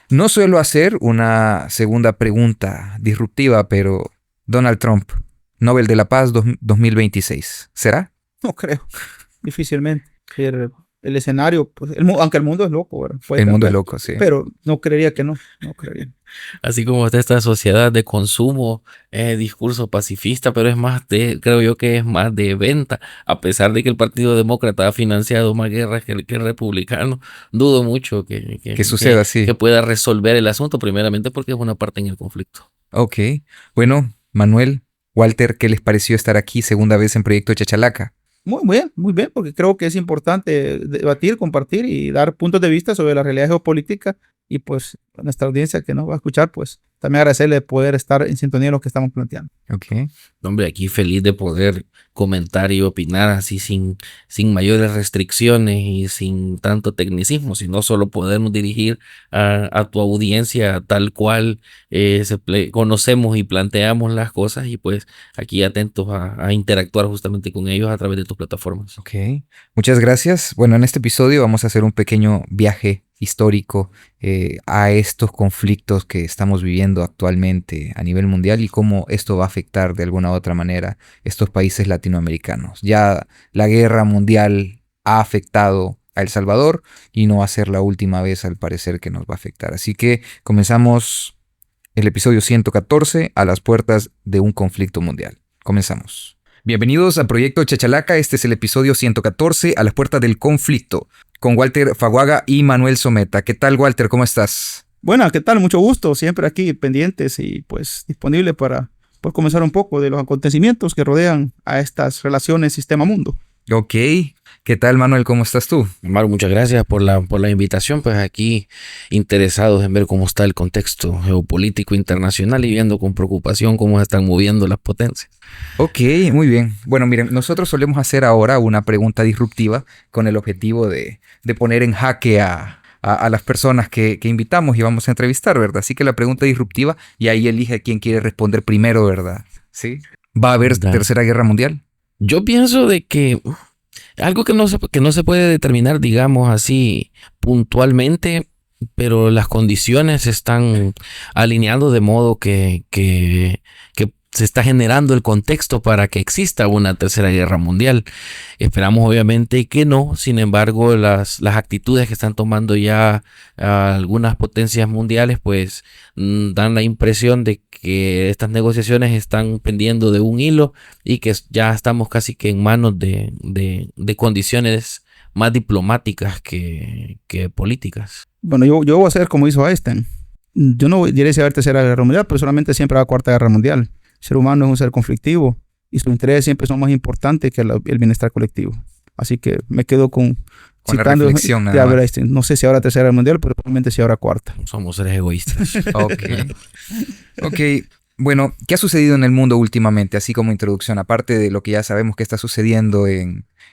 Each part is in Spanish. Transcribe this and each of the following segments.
No suelo hacer una segunda pregunta disruptiva, pero Donald Trump, Nobel de la Paz 2026, ¿será? No creo, difícilmente. El escenario, pues, aunque el mundo es loco, ¿verdad? Puede El mundo es cambiar, loco, sí. pero no creería que no creería. Así como está esta sociedad de consumo, discurso pacifista, pero creo yo que es más de venta, a pesar de que el Partido Demócrata ha financiado más guerras que el republicano, dudo mucho Que suceda así. que pueda resolver el asunto, primeramente porque es una parte en el conflicto. Ok, bueno, Manuel, Walter, ¿qué les pareció estar aquí segunda vez en Proyecto Chachalaca? Muy bien, porque creo que es importante debatir, compartir y dar puntos de vista sobre la realidad geopolítica. Y pues a nuestra audiencia que nos va a escuchar, pues también agradecerle poder estar en sintonía en lo que estamos planteando. Ok. Hombre, aquí feliz de poder comentar y opinar así sin mayores restricciones y sin tanto tecnicismo, sino solo podernos dirigir a tu audiencia tal cual conocemos y planteamos las cosas, y pues aquí atentos a interactuar justamente con ellos a través de tus plataformas. Ok, muchas gracias. Bueno, en este episodio vamos a hacer un pequeño viaje histórico a estos conflictos que estamos viviendo actualmente a nivel mundial y cómo esto va a afectar de alguna u otra manera estos países latinoamericanos. Ya la guerra mundial ha afectado a El Salvador y no va a ser la última vez, al parecer, que nos va a afectar. Así que comenzamos el episodio 114, a las puertas de un conflicto mundial. Comenzamos. Bienvenidos a Proyecto Chachalaca. Este es el episodio 114, a las puertas del conflicto, con Walter Faguaga y Manuel Someta. ¿Qué tal, Walter? ¿Cómo estás? Bueno, ¿qué tal? Mucho gusto. Siempre aquí pendientes y pues disponible para comenzar un poco de los acontecimientos que rodean a estas relaciones sistema-mundo. Ok. ¿Qué tal, Manuel? ¿Cómo estás tú? Omar, muchas gracias por la invitación. Pues aquí interesados en ver cómo está el contexto geopolítico internacional y viendo con preocupación cómo se están moviendo las potencias. Ok, muy bien. Bueno, miren, nosotros solemos hacer ahora una pregunta disruptiva con el objetivo de poner en jaque a las personas que invitamos y vamos a entrevistar, ¿verdad? Así que la pregunta disruptiva, y ahí elige quién quiere responder primero, ¿verdad? ¿Sí? ¿Va a haber tercera guerra mundial? Yo pienso de que algo que no se puede determinar, digamos así, puntualmente, pero las condiciones se están alineando de modo que se está generando el contexto para que exista una tercera guerra mundial. Esperamos obviamente que no, sin embargo las actitudes que están tomando ya algunas potencias mundiales pues dan la impresión de que estas negociaciones están pendiendo de un hilo y que ya estamos casi que en manos de condiciones más diplomáticas que políticas. Bueno, yo voy a hacer como hizo Einstein. Yo no diré si va a haber tercera guerra mundial, pero solamente siempre va a haber cuarta guerra mundial. El ser humano es un ser conflictivo y sus intereses siempre son más importantes que el bienestar colectivo. Así que me quedo con la reflexión de Albert Einstein. No sé si habrá tercera guerra mundial, pero probablemente si habrá cuarta. Somos seres egoístas. Ok. Bueno, ¿qué ha sucedido en el mundo últimamente? Así como introducción, aparte de lo que ya sabemos que está sucediendo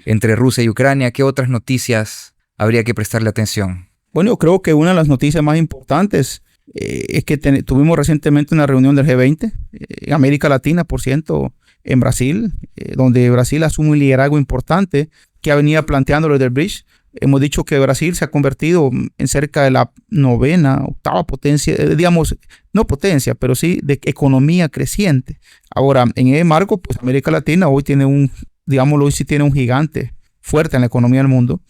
entre Rusia y Ucrania, ¿qué otras noticias habría que prestarle atención? Bueno, yo creo que una de las noticias más importantes es que tuvimos recientemente una reunión del G20 en América Latina, por ciento, en Brasil, donde Brasil asume un liderazgo importante que venía planteando lo del Bridge. Hemos dicho que Brasil se ha convertido en cerca de la octava potencia, digamos, no potencia, pero sí de economía creciente. Ahora, en ese marco, pues América Latina hoy tiene hoy sí tiene un gigante fuerte en la economía del mundo.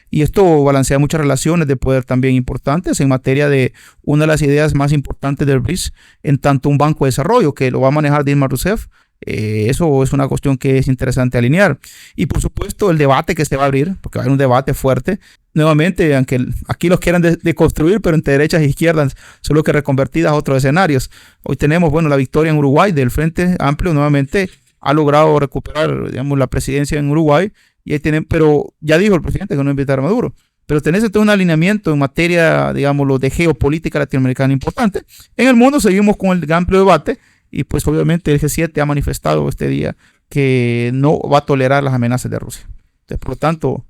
Y esto balancea muchas relaciones de poder también importantes en materia de una de las ideas más importantes del BRICS, en tanto un banco de desarrollo que lo va a manejar Dilma Rousseff. Eso es una cuestión que es interesante alinear. Y por supuesto el debate que se va a abrir, porque va a haber un debate fuerte. Nuevamente, aunque aquí los quieran deconstruir, pero entre derechas e izquierdas, solo que reconvertidas a otros escenarios. Hoy tenemos, la victoria en Uruguay del Frente Amplio nuevamente ha logrado recuperar, la presidencia en Uruguay. Y ahí pero ya dijo el presidente que no invitar a Maduro. Pero tenés entonces un alineamiento en materia, de geopolítica latinoamericana importante. En el mundo seguimos con el amplio debate y pues obviamente el G7 ha manifestado este día que no va a tolerar las amenazas de Rusia. Entonces, por lo tanto,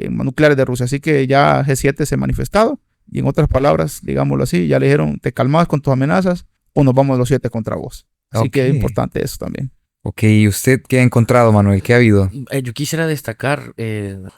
nucleares de Rusia. Así que ya G7 se ha manifestado y en otras palabras, digámoslo así, ya le dijeron, te calmas con tus amenazas o nos vamos los 7 contra vos. Así que es importante eso también. Ok, ¿y usted qué ha encontrado, Manuel? ¿Qué ha habido? Yo quisiera destacar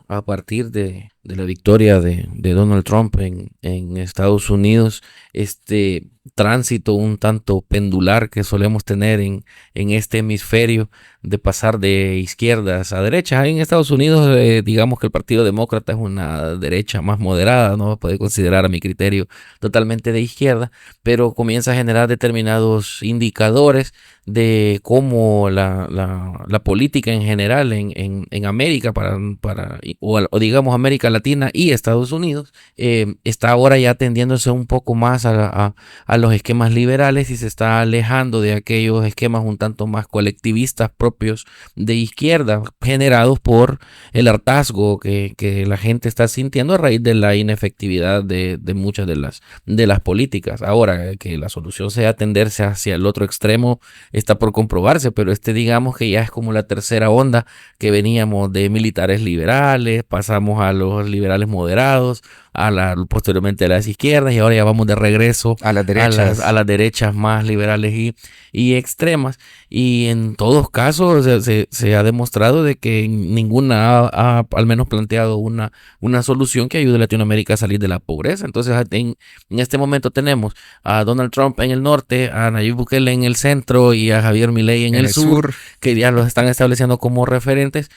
a partir de la victoria de Donald Trump en Estados Unidos, este tránsito un tanto pendular que solemos tener en este hemisferio de pasar de izquierdas a derechas. En Estados Unidos, digamos que el Partido Demócrata es una derecha más moderada, no puede considerar a mi criterio totalmente de izquierda, pero comienza a generar determinados indicadores de cómo la política en general en América o digamos América Latina y Estados Unidos está ahora ya tendiéndose un poco más a los esquemas liberales y se está alejando de aquellos esquemas un tanto más colectivistas propios de izquierda, generados por el hartazgo que la gente está sintiendo a raíz de la inefectividad de muchas de las políticas. Ahora, que la solución sea tenderse hacia el otro extremo está por comprobarse, pero digamos que ya es como la tercera onda, que veníamos de militares liberales, pasamos a los liberales moderados, posteriormente a las izquierdas, y ahora ya vamos de regreso a las derechas, a las derechas más liberales y extremas. Y en todos casos se ha demostrado de que ninguna ha al menos planteado una solución que ayude a Latinoamérica a salir de la pobreza. Entonces en este momento tenemos a Donald Trump en el norte, a Nayib Bukele en el centro y a Javier Milei en el sur, que ya los están estableciendo como referentes,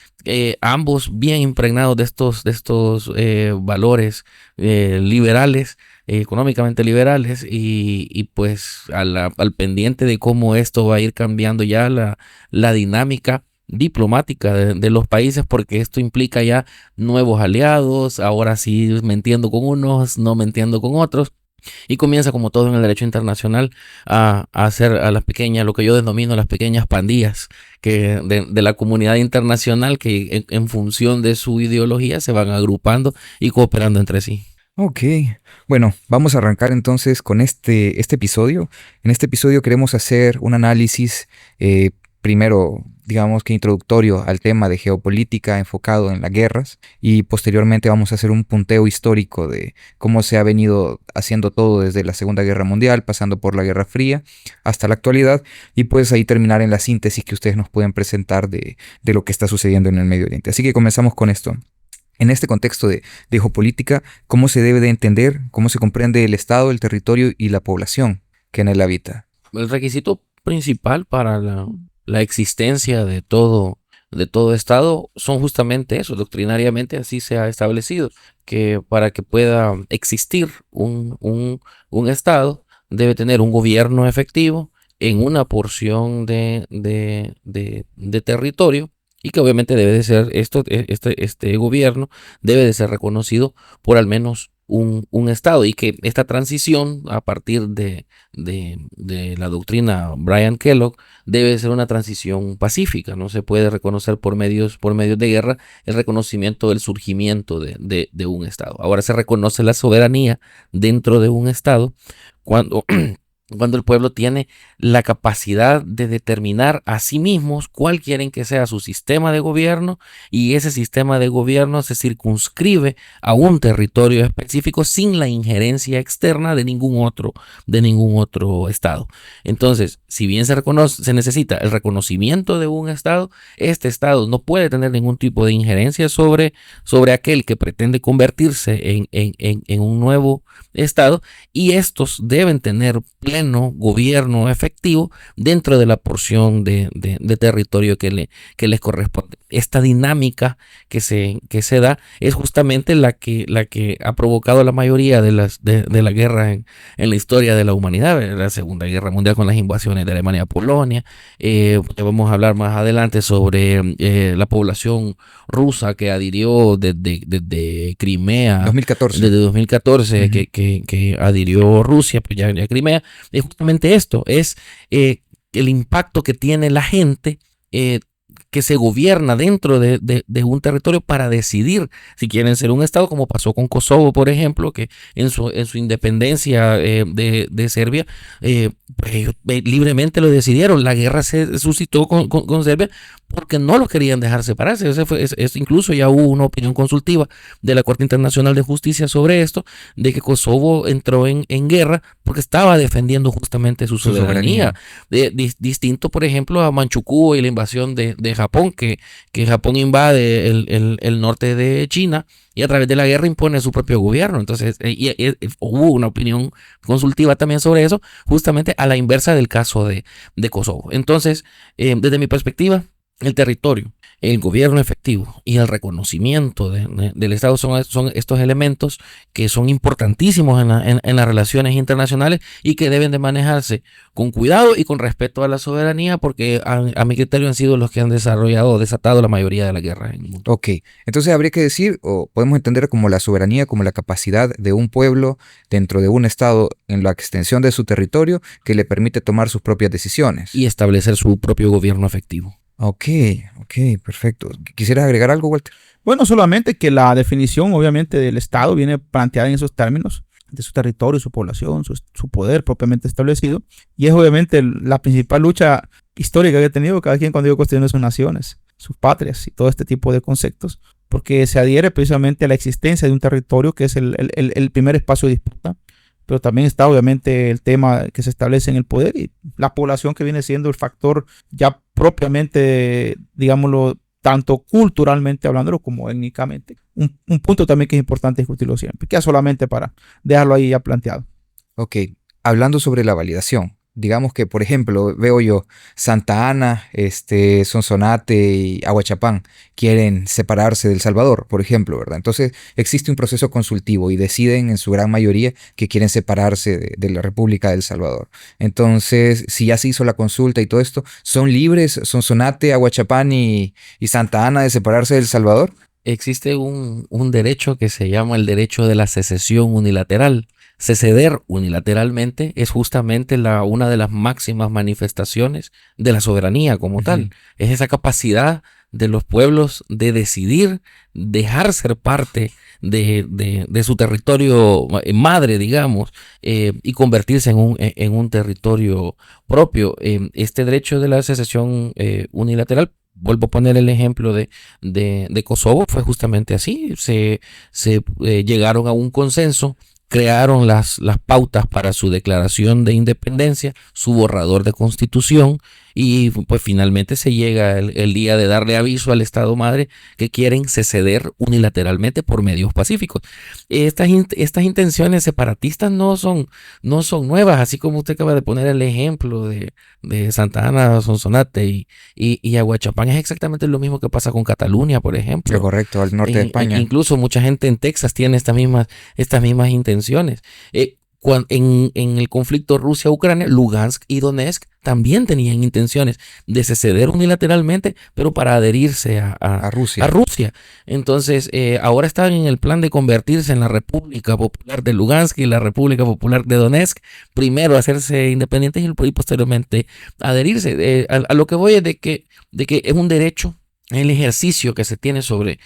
ambos bien impregnados de estos valores liberales, económicamente liberales, y pues al pendiente de cómo esto va a ir cambiando ya la dinámica diplomática de los países, porque esto implica ya nuevos aliados, ahora sí me entiendo con unos, no me entiendo con otros. Y comienza, como todo en el derecho internacional, a hacer a las pequeñas, lo que yo denomino las pequeñas pandillas de la comunidad internacional, que en función de su ideología se van agrupando y cooperando entre sí. Ok, bueno, vamos a arrancar entonces con este episodio. En este episodio queremos hacer un análisis primero, digamos que introductorio al tema de geopolítica enfocado en las guerras, y posteriormente vamos a hacer un punteo histórico de cómo se ha venido haciendo todo desde la Segunda Guerra Mundial, pasando por la Guerra Fría hasta la actualidad, y pues ahí terminar en la síntesis que ustedes nos pueden presentar de lo que está sucediendo en el Medio Oriente. Así que comenzamos con esto. En este contexto de geopolítica, ¿cómo se debe de entender, cómo se comprende el Estado, el territorio y la población que en él habita? El requisito principal para la existencia de todo Estado son justamente eso. Doctrinariamente así se ha establecido, que para que pueda existir un Estado debe tener un gobierno efectivo en una porción de territorio, y que obviamente debe de ser este gobierno debe de ser reconocido por al menos un Estado, y que esta transición a partir de la doctrina Brian Kellogg debe ser una transición pacífica. No se puede reconocer por medios de guerra el reconocimiento del surgimiento de un Estado. Ahora se reconoce la soberanía dentro de un Estado cuando el pueblo tiene la capacidad de determinar a sí mismos cuál quieren que sea su sistema de gobierno, y ese sistema de gobierno se circunscribe a un territorio específico sin la injerencia externa de ningún otro Estado. Entonces, si bien se necesita el reconocimiento de un Estado, este Estado no puede tener ningún tipo de injerencia sobre aquel que pretende convertirse en un nuevo Estado, y estos deben tener pleno gobierno efectivo dentro de la porción de territorio que les corresponde. Esta dinámica que se da es justamente la que ha provocado la mayoría de la guerra en la historia de la humanidad. La Segunda Guerra Mundial, con las invasiones de Alemania a Polonia. Vamos a hablar más adelante sobre la población rusa que adhirió desde Crimea 2014. Desde 2014, que adhirió Rusia, pues ya Crimea. Es justamente esto, es el impacto que tiene la gente que se gobierna dentro de un territorio para decidir si quieren ser un Estado, como pasó con Kosovo, por ejemplo, que en su independencia de Serbia, pues ellos libremente lo decidieron. La guerra se suscitó con Serbia porque no los querían dejar separarse. Incluso ya hubo una opinión consultiva de la Corte Internacional de Justicia sobre esto, de que Kosovo entró en guerra porque estaba defendiendo justamente su soberanía. Distinto, por ejemplo, a Manchukuo y la invasión de Japón, que Japón invade el norte de China y a través de la guerra impone su propio gobierno. Entonces, hubo una opinión consultiva también sobre eso, justamente a la inversa del caso de Kosovo. Entonces, desde mi perspectiva, el territorio, el gobierno efectivo y el reconocimiento del Estado son estos elementos que son importantísimos en las relaciones internacionales y que deben de manejarse con cuidado y con respeto a la soberanía, porque a mi criterio han sido los que han desarrollado o desatado la mayoría de la guerra en el mundo. Ok, entonces habría que decir, o podemos entender como la soberanía, como la capacidad de un pueblo dentro de un Estado en la extensión de su territorio que le permite tomar sus propias decisiones. Y establecer su propio gobierno efectivo. Ok, perfecto. ¿Quisieras agregar algo, Walter? Bueno, solamente que la definición, obviamente, del Estado viene planteada en esos términos, de su territorio, su población, su poder propiamente establecido. Y es obviamente la principal lucha histórica que ha tenido cada quien cuando iba construyendo sus naciones, sus patrias y todo este tipo de conceptos, porque se adhiere precisamente a la existencia de un territorio que es el primer espacio de disputa. Pero también está obviamente el tema que se establece en el poder y la población, que viene siendo el factor ya propiamente, digámoslo, tanto culturalmente hablándolo como étnicamente. Un punto también que es importante discutirlo siempre, queda solamente para dejarlo ahí ya planteado. Ok, hablando sobre la validación. Digamos que, por ejemplo, veo yo, Santa Ana, Sonsonate y Aguachapán quieren separarse del Salvador, por ejemplo, ¿verdad? Entonces existe un proceso consultivo y deciden en su gran mayoría que quieren separarse de la República del Salvador. Entonces, si ya se hizo la consulta y todo esto, ¿son libres Sonsonate, Aguachapán y Santa Ana de separarse del Salvador? Existe un derecho que se llama el derecho de la secesión unilateral. Seceder unilateralmente es justamente una de las máximas manifestaciones de la soberanía como tal. Es esa capacidad de los pueblos de decidir dejar ser parte de su territorio madre, digamos, y convertirse en un territorio propio. Este derecho de la secesión unilateral, vuelvo a poner el ejemplo de Kosovo, fue justamente así. Se llegaron a un consenso, crearon las pautas para su declaración de independencia, su borrador de constitución, y pues finalmente se llega el día de darle aviso al Estado Madre que quieren seceder unilateralmente por medios pacíficos. Estas intenciones separatistas no son nuevas, así como usted acaba de poner el ejemplo de Santa Ana, Sonsonate y Aguachapán. Es exactamente lo mismo que pasa con Cataluña, por ejemplo. Correcto, al norte de España. Incluso mucha gente en Texas tiene estas mismas intenciones. En el conflicto Rusia-Ucrania, Lugansk y Donetsk también tenían intenciones de seceder unilateralmente, pero para adherirse a Rusia. Entonces, ahora están en el plan de convertirse en la República Popular de Lugansk y la República Popular de Donetsk, primero hacerse independientes y posteriormente adherirse. A lo que voy es de que es un derecho, el ejercicio que se tiene sobre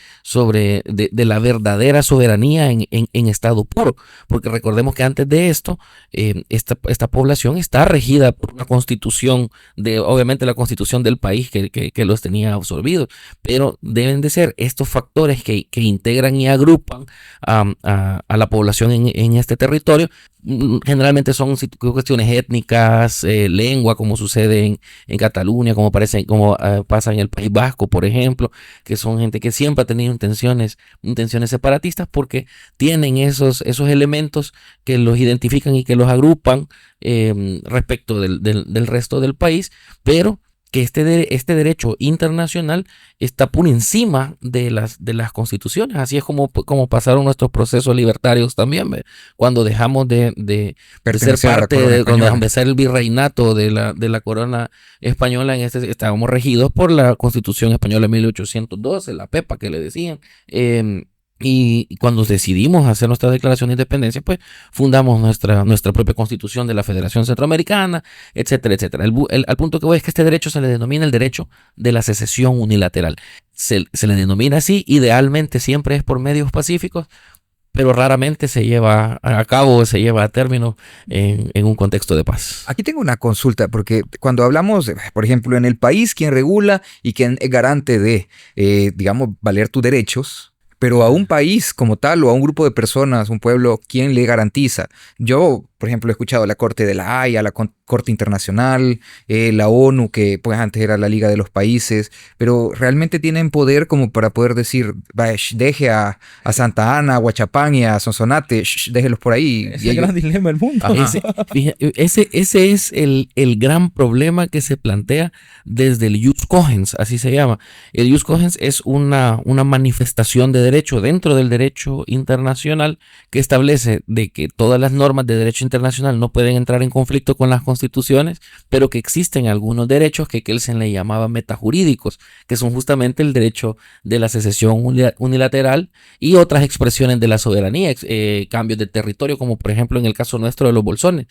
la verdadera soberanía en estado puro, porque recordemos que antes de esto, esta población está regida por una constitución, obviamente la constitución del país que los tenía absorbidos, pero deben de ser estos factores que integran y agrupan a la población en este territorio. Generalmente son cuestiones étnicas, lengua, como sucede en Cataluña, como pasa en el País Vasco, por ejemplo, que son gente que siempre ha tenido intenciones separatistas, porque tienen esos elementos que los identifican y que los agrupan respecto del resto del país, pero que este derecho internacional está por encima de las constituciones. Así es como pasaron nuestros procesos libertarios también, ¿ve? Cuando dejamos de ser parte, cuando dejamos de ser el virreinato de la corona española, estábamos regidos por la Constitución Española de 1812, la PEPA que le decían. Y cuando decidimos hacer nuestra declaración de independencia, pues fundamos nuestra propia constitución de la Federación Centroamericana, etcétera, etcétera. Al punto que voy es que este derecho se le denomina el derecho de la secesión unilateral. Se le denomina así, idealmente siempre es por medios pacíficos, pero raramente se lleva a cabo, se lleva a término en un contexto de paz. Aquí tengo una consulta, porque cuando hablamos, por ejemplo, en el país, quien regula y quien es garante de, digamos, valer tus derechos, pero a un país como tal o a un grupo de personas, un pueblo, ¿quién le garantiza? Yo, por ejemplo, he escuchado la Corte de la Haya, la Corte Internacional, la ONU, que pues antes era la Liga de los Países, pero realmente tienen poder como para poder decir, deje a Santa Ana, a Huachapán y a Sonsonate, déjelos por ahí. Es el gran dilema del mundo. Ese es el gran problema que se plantea desde el Jus Cogens, así se llama. El Jus Cogens es una manifestación de derecho dentro del derecho internacional que establece de que todas las normas de derecho internacional no pueden entrar en conflicto con las constituciones, pero que existen algunos derechos que Kelsen le llamaba metajurídicos, que son justamente el derecho de la secesión unilateral y otras expresiones de la soberanía, cambios de territorio, como por ejemplo en el caso nuestro de los bolsones.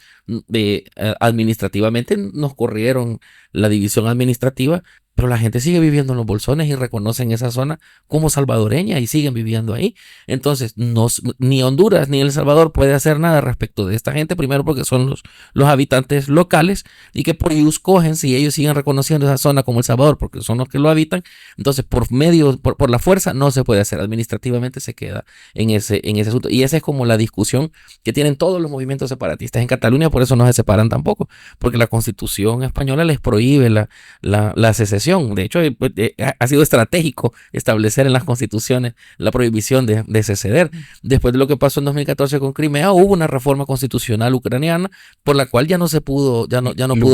Administrativamente nos corrieron la división administrativa, pero la gente sigue viviendo en los bolsones y reconocen esa zona como salvadoreña y siguen viviendo ahí. Entonces, ni Honduras ni El Salvador puede hacer nada respecto de esta gente, primero porque son los habitantes locales y que por ellos cogen, si ellos siguen reconociendo esa zona como El Salvador porque son los que lo habitan, entonces por la fuerza no se puede hacer, administrativamente se queda en ese asunto. Y esa es como la discusión que tienen todos los movimientos separatistas en Cataluña, por eso no se separan tampoco, porque la Constitución española les prohíbe la secesión. De hecho, ha sido estratégico establecer en las constituciones la prohibición de seceder. Después de lo que pasó en 2014 con Crimea, hubo una reforma constitucional ucraniana por la cual ya no pudo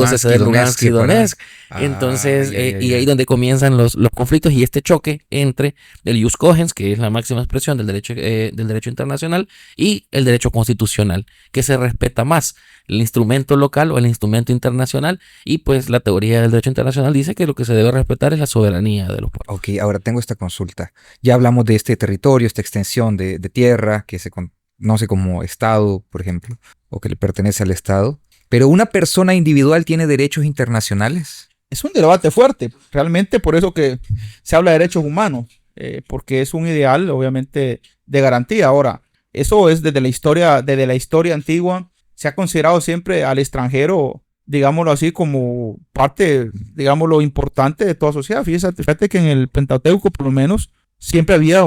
seceder Lugansk y Donetsk. Entonces, y ahí donde comienzan los conflictos y este choque entre el Jus Cogens, que es la máxima expresión del derecho internacional, y el derecho constitucional, que se respeta más el instrumento local o el instrumento internacional, y pues la teoría del derecho internacional dice que lo que se debe respetar es la soberanía de los pueblos. Ok, ahora tengo esta consulta. Ya hablamos de este territorio, esta extensión de tierra que se conoce como Estado, por ejemplo, o que le pertenece al Estado. Pero ¿una persona individual tiene derechos internacionales? Es un debate fuerte, realmente por eso que se habla de derechos humanos, porque es un ideal, obviamente, de garantía. Ahora, eso es desde la historia antigua, se ha considerado siempre al extranjero, digámoslo así, como parte, digámoslo, importante de toda sociedad. Fíjate que en el Pentateuco, por lo menos, siempre había,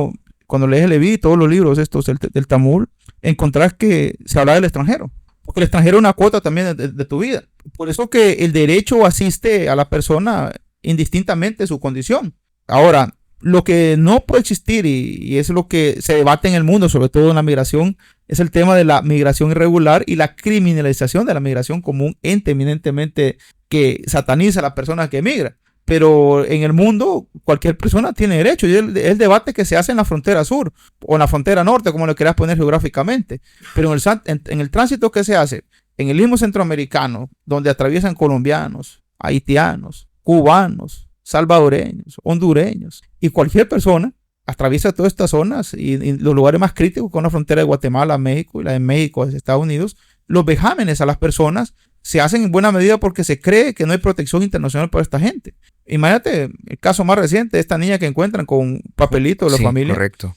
cuando lees el Leví, todos los libros estos del Talmud, encontrás que se habla del extranjero. Porque el extranjero es una cuota también de tu vida. Por eso que el derecho asiste a la persona indistintamente de su condición. Ahora, lo que no puede existir, y es lo que se debate en el mundo, sobre todo en la migración, es el tema de la migración irregular y la criminalización de la migración como un ente eminentemente que sataniza a la persona que emigra. Pero en el mundo cualquier persona tiene derecho, y el debate que se hace en la frontera sur o en la frontera norte, como lo quieras poner geográficamente. Pero en el tránsito que se hace en el mismo centroamericano, donde atraviesan colombianos, haitianos, cubanos, salvadoreños, hondureños, y cualquier persona atraviesa todas estas zonas y los lugares más críticos, con la frontera de Guatemala a México y la de México a Estados Unidos. Los vejámenes a las personas se hacen en buena medida porque se cree que no hay protección internacional para esta gente. Imagínate el caso más reciente de esta niña que encuentran con papelito de la familia. Correcto.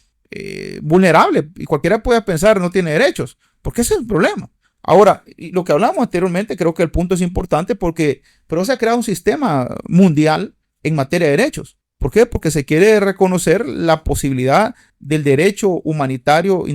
Vulnerable, y cualquiera puede pensar no tiene derechos, porque ese es el problema. Ahora, lo que hablamos anteriormente, creo que el punto es importante pero se ha creado un sistema mundial en materia de derechos. ¿Por qué? Porque se quiere reconocer la posibilidad del derecho humanitario,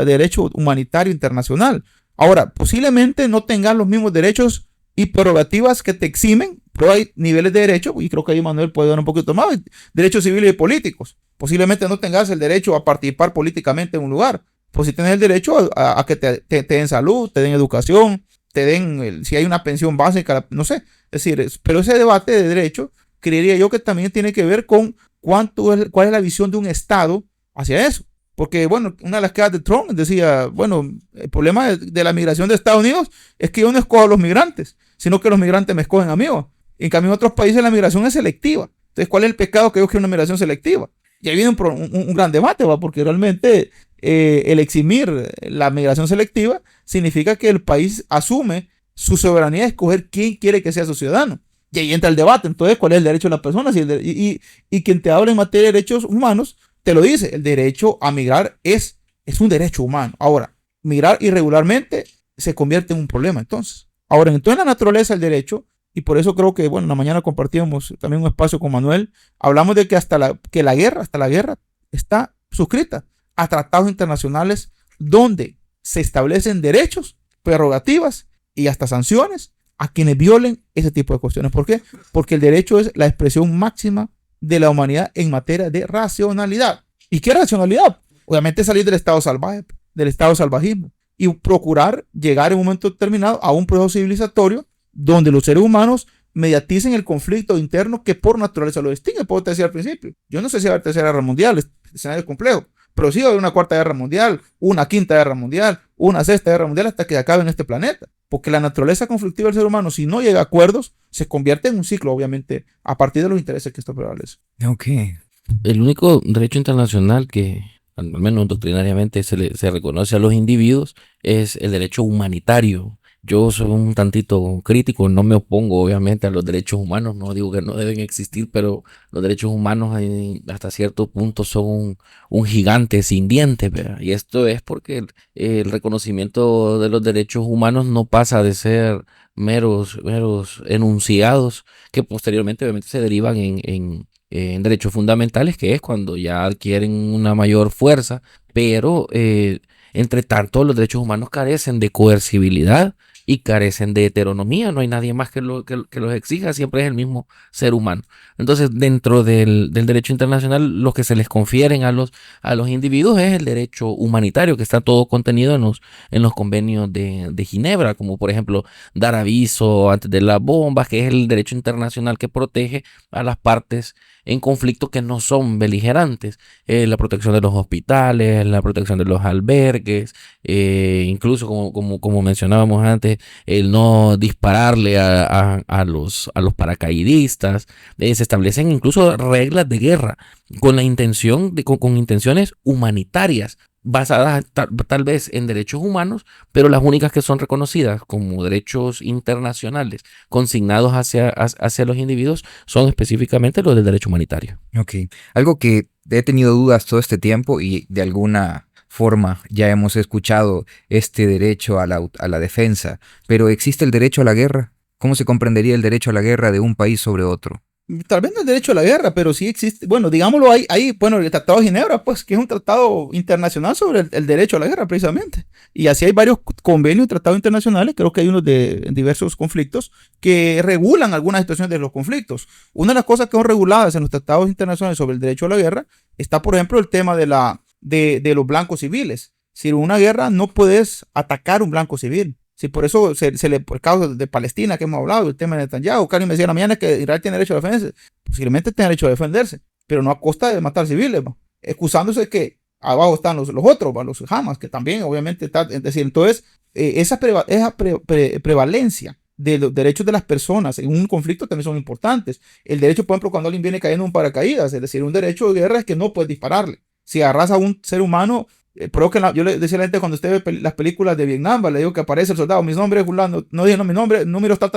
derecho humanitario internacional. Ahora, posiblemente no tengan los mismos derechos y prerrogativas que te eximen, pero hay niveles de derecho, y creo que ahí Manuel puede dar un poquito más, derechos civiles y políticos. Posiblemente no tengas el derecho a participar políticamente en un lugar, pues si tienes el derecho a que te den salud, te den educación, te den, si hay una pensión básica, no sé. Es decir, pero ese debate de derecho, creería yo que también tiene que ver con cuál es la visión de un Estado hacia eso. Porque, bueno, una de las quejas de Trump decía, bueno, el problema de la migración de Estados Unidos es que yo no escojo a los migrantes, sino que los migrantes me escogen a mí. En cambio, en otros países la migración es selectiva. Entonces, ¿cuál es el pecado que yo quiero una migración selectiva? Y ahí viene un gran debate, porque realmente el eximir la migración selectiva significa que el país asume su soberanía de escoger quién quiere que sea su ciudadano. Y ahí entra el debate. Entonces, ¿cuál es el derecho de las personas? Y quien te habla en materia de derechos humanos te lo dice. El derecho a migrar es es un derecho humano. Ahora, migrar irregularmente se convierte en un problema entonces. Ahora, entonces la naturaleza del derecho, y por eso creo que, bueno, en la mañana compartíamos también un espacio con Manuel, hablamos de que hasta la guerra está suscrita a tratados internacionales donde se establecen derechos, prerrogativas y hasta sanciones a quienes violen ese tipo de cuestiones. ¿Por qué? Porque el derecho es la expresión máxima de la humanidad en materia de racionalidad. ¿Y qué racionalidad? Obviamente salir del estado salvaje, del estado salvajismo, y procurar llegar en un momento determinado a un proceso civilizatorio donde los seres humanos mediaticen el conflicto interno que por naturaleza lo distingue. Puedo decir al principio, yo no sé si va a haber tercera guerra mundial, es escenario complejo, pero sí va a haber una cuarta guerra mundial, una quinta guerra mundial, una sexta guerra mundial hasta que acabe en este planeta. Porque la naturaleza conflictiva del ser humano, si no llega a acuerdos, se convierte en un ciclo, obviamente, a partir de los intereses que esto prevalece. Ok. El único derecho internacional que, al menos doctrinariamente, se reconoce a los individuos es el derecho humanitario. Yo soy un tantito crítico, no me opongo obviamente a los derechos humanos, no digo que no deben existir, pero los derechos humanos hasta cierto punto son un gigante sin dientes, ¿verdad? Y esto es porque el reconocimiento de los derechos humanos no pasa de ser meros enunciados que posteriormente obviamente se derivan en derechos fundamentales, que es cuando ya adquieren una mayor fuerza, pero entre tanto los derechos humanos carecen de coercibilidad y carecen de heteronomía, no hay nadie más que los exija, siempre es el mismo ser humano. Entonces, dentro del derecho internacional, lo que se les confieren a los individuos es el derecho humanitario, que está todo contenido en los convenios de Ginebra, como por ejemplo dar aviso antes de las bombas, que es el derecho internacional que protege a las partes en conflicto que no son beligerantes, la protección de los hospitales, la protección de los albergues, incluso como mencionábamos antes, el no dispararle a los paracaidistas. Se establecen incluso reglas de guerra con la intención con intenciones humanitarias, basadas tal vez en derechos humanos, pero las únicas que son reconocidas como derechos internacionales consignados hacia los individuos son específicamente los del derecho humanitario. Ok. Algo que he tenido dudas todo este tiempo y de alguna forma ya hemos escuchado este derecho a la defensa, pero ¿existe el derecho a la guerra? ¿Cómo se comprendería el derecho a la guerra de un país sobre otro? Tal vez no el derecho a la guerra, pero sí existe, bueno, digámoslo bueno, el Tratado de Ginebra, pues, que es un tratado internacional sobre el derecho a la guerra, precisamente. Y así hay varios convenios y tratados internacionales, creo que hay unos de diversos conflictos, que regulan algunas situaciones de los conflictos. Una de las cosas que son reguladas en los tratados internacionales sobre el derecho a la guerra está, por ejemplo, el tema de los blancos civiles. Si en una guerra no puedes atacar un blanco civil. Sí, por eso por el caso de Palestina que hemos hablado, el tema de Netanyahu, Karim me decía la mañana que Israel tiene derecho a defenderse. Posiblemente tiene derecho a defenderse, pero no a costa de matar civiles, ¿no? Excusándose que abajo están los otros, ¿no? Los Hamas, que también obviamente están. Es decir, entonces, esa prevalencia de los derechos de las personas en un conflicto también son importantes. El derecho, por ejemplo, cuando alguien viene cayendo en un paracaídas, es decir, un derecho de guerra es que no puedes dispararle. Si agarras a un ser humano, pero que yo le decía a la gente cuando usted ve las películas de Vietnam, le digo que aparece el soldado, mi nombre es fulano, no digo mi nombre, número ta.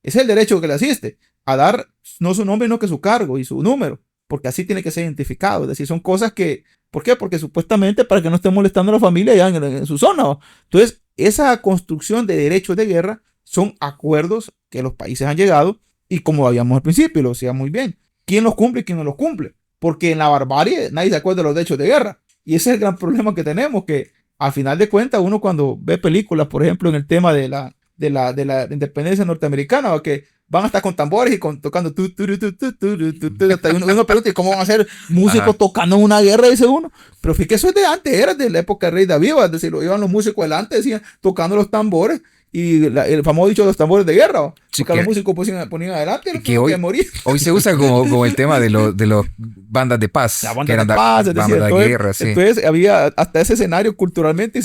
Ese es el derecho que le asiste, a dar no su nombre, no que su cargo y su número, porque así tiene que ser identificado. Es decir, son cosas que, ¿por qué? Porque supuestamente para que no esté molestando a la familia allá en su zona, ¿no? Entonces, esa construcción de derechos de guerra son acuerdos que los países han llegado y como habíamos al principio, lo decía muy bien, ¿quién los cumple y quién no los cumple? Porque en la barbarie nadie se acuerda de los derechos de guerra. Y ese es el gran problema que tenemos, que al final de cuentas uno cuando ve películas, por ejemplo, en el tema de la independencia norteamericana, que van hasta con tambores y tocando uno pregunta, ¿y cómo van a ser músicos tocando una guerra? Dice uno. Pero fíjate que eso es de antes, era de la época del rey David, es decir, lo iban los músicos delante, decían, tocando los tambores. Y el famoso dicho de los tambores de guerra, sí, porque los músicos ponían adelante y que hoy se usa como el tema de los bandas de paz. La banda de paz, es decir, entonces, guerra, sí. Entonces había hasta ese escenario culturalmente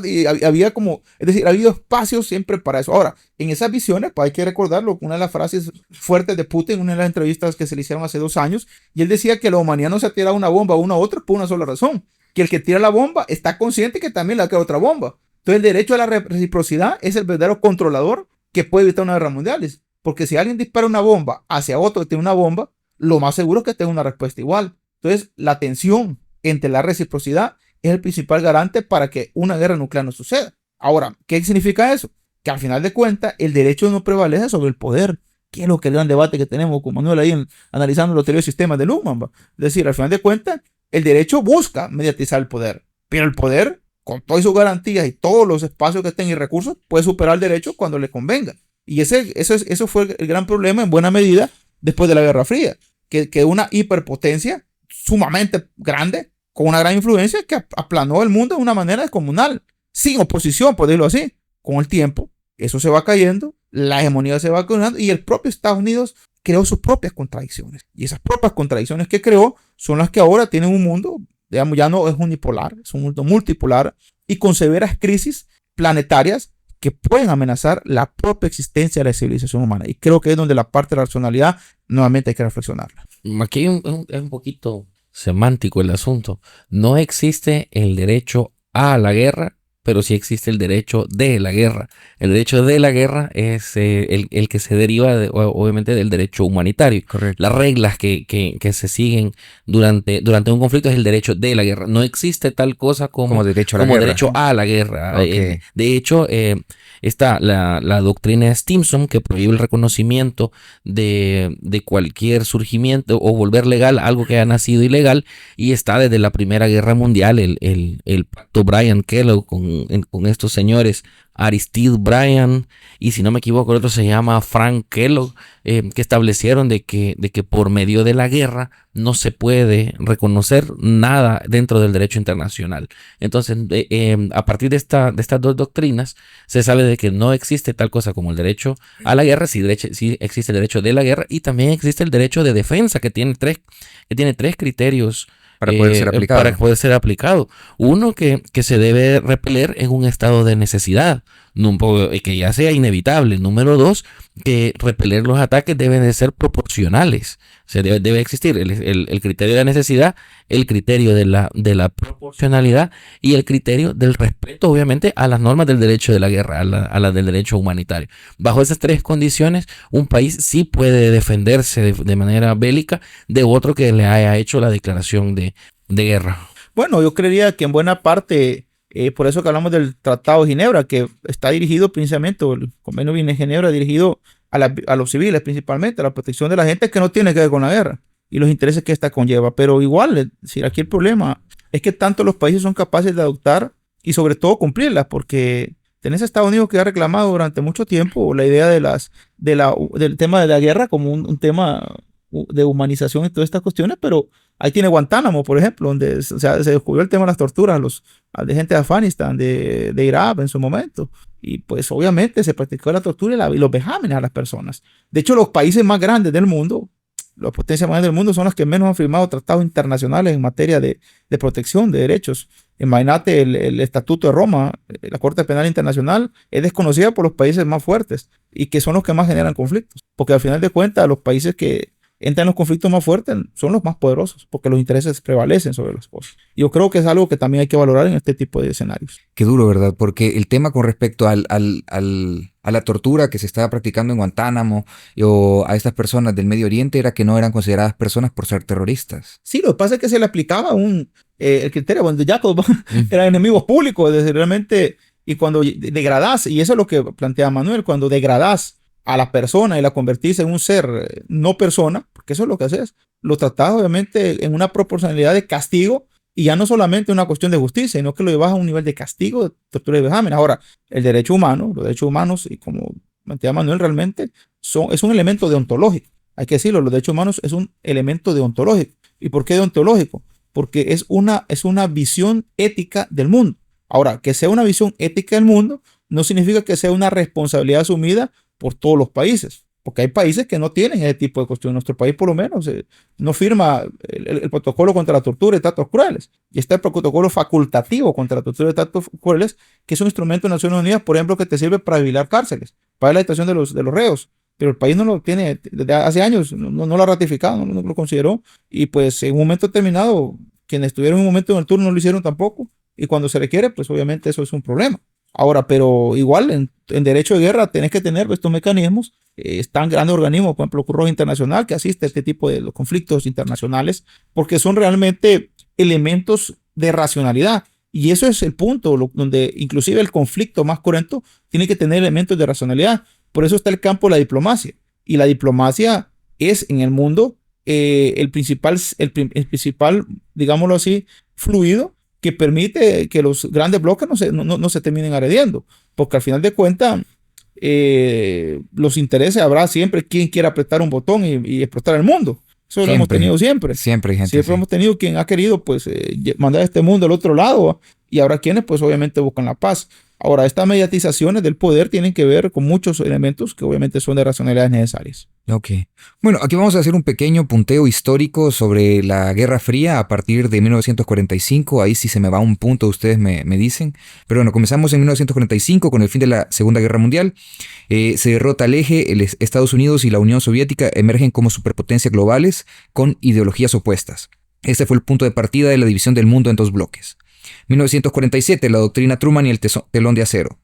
y había como, es decir, ha habido espacios siempre para eso. Ahora, en esas visiones, pues hay que recordarlo, una de las frases fuertes de Putin, una de las entrevistas que se le hicieron hace 2 años, y él decía que la humanidad no se tira una bomba una a otra por una sola razón, que el que tira la bomba está consciente que también le queda otra bomba. Entonces el derecho a la reciprocidad es el verdadero controlador que puede evitar una guerra mundial. Porque si alguien dispara una bomba hacia otro que tiene una bomba, lo más seguro es que tenga una respuesta igual. Entonces la tensión entre la reciprocidad es el principal garante para que una guerra nuclear no suceda. Ahora, ¿qué significa eso? Que al final de cuentas el derecho no prevalece sobre el poder, que es lo que es el gran debate que tenemos con Manuel ahí analizando los anteriores sistemas de Luhmann. Es decir, al final de cuentas el derecho busca mediatizar el poder, pero el poder, con todas sus garantías y todos los espacios que tenga y recursos, puede superar el derecho cuando le convenga. Y eso fue el gran problema en buena medida después de la Guerra Fría, que una hiperpotencia sumamente grande, con una gran influencia, que aplanó el mundo de una manera descomunal, sin oposición, por decirlo así. Con el tiempo, eso se va cayendo, la hegemonía se va cayendo y el propio Estados Unidos creó sus propias contradicciones. Y esas propias contradicciones que creó son las que ahora tienen un mundo, digamos, ya no es unipolar, es un mundo multipolar y con severas crisis planetarias que pueden amenazar la propia existencia de la civilización humana. Y creo que es donde la parte de la racionalidad nuevamente hay que reflexionarla. Aquí hay un poquito semántico el asunto. No existe el derecho a la guerra, pero sí existe el derecho de la guerra. El derecho de la guerra es el que se deriva obviamente del derecho humanitario. Correcto. Las reglas que se siguen durante un conflicto es el derecho de la guerra. No existe tal cosa como derecho a la guerra. Derecho a la guerra. Okay. De hecho, está la doctrina de Stimson, que prohíbe el reconocimiento de cualquier surgimiento o volver legal algo que haya nacido ilegal, y está desde la Primera Guerra Mundial el pacto Bryan-Kellogg con estos señores Aristide Bryan y, si no me equivoco, el otro se llama Frank Kellogg, que establecieron de que por medio de la guerra no se puede reconocer nada dentro del derecho internacional. Entonces, a partir de estas dos doctrinas, se sabe de que no existe tal cosa como el derecho a la guerra, sí existe el derecho de la guerra, y también existe el derecho de defensa, que tiene tres criterios para poder ser aplicado. Uno, que se debe repeler en un estado de necesidad, que ya sea inevitable. Número dos, que repeler los ataques deben de ser proporcionales. O sea, debe existir el criterio de la necesidad, el criterio de la proporcionalidad y el criterio del respeto, obviamente, a las normas del derecho de la guerra, a las del derecho humanitario. Bajo esas tres condiciones, un país sí puede defenderse de manera bélica de otro que le haya hecho la declaración de guerra. Bueno, yo creería que en buena parte, por eso que hablamos del Tratado de Ginebra, que está dirigido principalmente, el Convenio de Ginebra dirigido a los civiles principalmente, a la protección de la gente, que no tiene que ver con la guerra y los intereses que esta conlleva. Pero igual, es decir, aquí el problema es que tanto los países son capaces de adoptar y sobre todo cumplirlas, porque tenés a Estados Unidos que ha reclamado durante mucho tiempo la idea del tema de la guerra como un tema de humanización y todas estas cuestiones, pero ahí tiene Guantánamo, por ejemplo, donde se descubrió el tema de las torturas de gente de Afganistán, de Irak en su momento. Y pues obviamente se practicó la tortura y los vejámenes a las personas. De hecho, los países más grandes del mundo, las potencias más grandes del mundo, son las que menos han firmado tratados internacionales en materia de protección de derechos. Imagínate el Estatuto de Roma, la Corte Penal Internacional, es desconocida por los países más fuertes y que son los que más generan conflictos. Porque al final de cuentas, los países que entran en los conflictos más fuertes son los más poderosos, porque los intereses prevalecen sobre las cosas. Yo creo que es algo que también hay que valorar en este tipo de escenarios. Qué duro, ¿verdad? Porque el tema con respecto a la tortura que se estaba practicando en Guantánamo o a estas personas del Medio Oriente era que no eran consideradas personas por ser terroristas. Sí, lo que pasa es que se le aplicaba el criterio, bueno, ya eran enemigos públicos, desde realmente, y cuando degradás, y eso es lo que plantea Manuel, cuando degradás a la persona y la convertís en un ser no persona, porque eso es lo que haces, lo tratás obviamente en una proporcionalidad de castigo, y ya no solamente una cuestión de justicia, sino que lo llevas a un nivel de castigo, de tortura y vejámenes. Ahora, el derecho humano, los derechos humanos, y como plantea Manuel, realmente es un elemento deontológico. Hay que decirlo, los derechos humanos es un elemento deontológico. ¿Y por qué deontológico? Porque es una visión ética del mundo. Ahora, que sea una visión ética del mundo no significa que sea una responsabilidad asumida por todos los países, porque hay países que no tienen ese tipo de cuestiones. Nuestro país, por lo menos, no firma el protocolo contra la tortura y tratos crueles, y está el protocolo facultativo contra la tortura y tratos crueles, que es un instrumento de Naciones Unidas, por ejemplo, que te sirve para vigilar cárceles, para la detención de los reos, pero el país no lo tiene, desde hace años no lo ha ratificado, no lo consideró, y pues en un momento determinado, quienes estuvieron en un momento en el turno no lo hicieron tampoco, y cuando se requiere, pues obviamente eso es un problema. Ahora, pero igual en derecho de guerra tenés que tener estos mecanismos. Están grandes organismos, por ejemplo, Cruz Roja Internacional, que asiste a este tipo de los conflictos internacionales, porque son realmente elementos de racionalidad. Y eso es el punto donde inclusive el conflicto más cruento tiene que tener elementos de racionalidad. Por eso está el campo de la diplomacia. Y la diplomacia es en el mundo el principal, digámoslo así, fluido que permite que los grandes bloques no se terminen agrediendo. Porque al final de cuentas, los intereses habrá siempre quien quiera apretar un botón y explotar el mundo. Eso lo hemos tenido siempre. Siempre, gente. Siempre hemos tenido quien ha querido pues mandar este mundo al otro lado, y habrá quienes pues obviamente buscan la paz. Ahora, estas mediatizaciones del poder tienen que ver con muchos elementos que obviamente son de racionalidades necesarias. Ok. Bueno, aquí vamos a hacer un pequeño punteo histórico sobre la Guerra Fría a partir de 1945. Ahí sí se me va un punto, ustedes me dicen. Pero bueno, comenzamos en 1945 con el fin de la Segunda Guerra Mundial. Se derrota el eje, Estados Unidos y la Unión Soviética emergen como superpotencias globales con ideologías opuestas. Este fue el punto de partida de la división del mundo en dos bloques. 1947, la doctrina Truman y el telón de acero.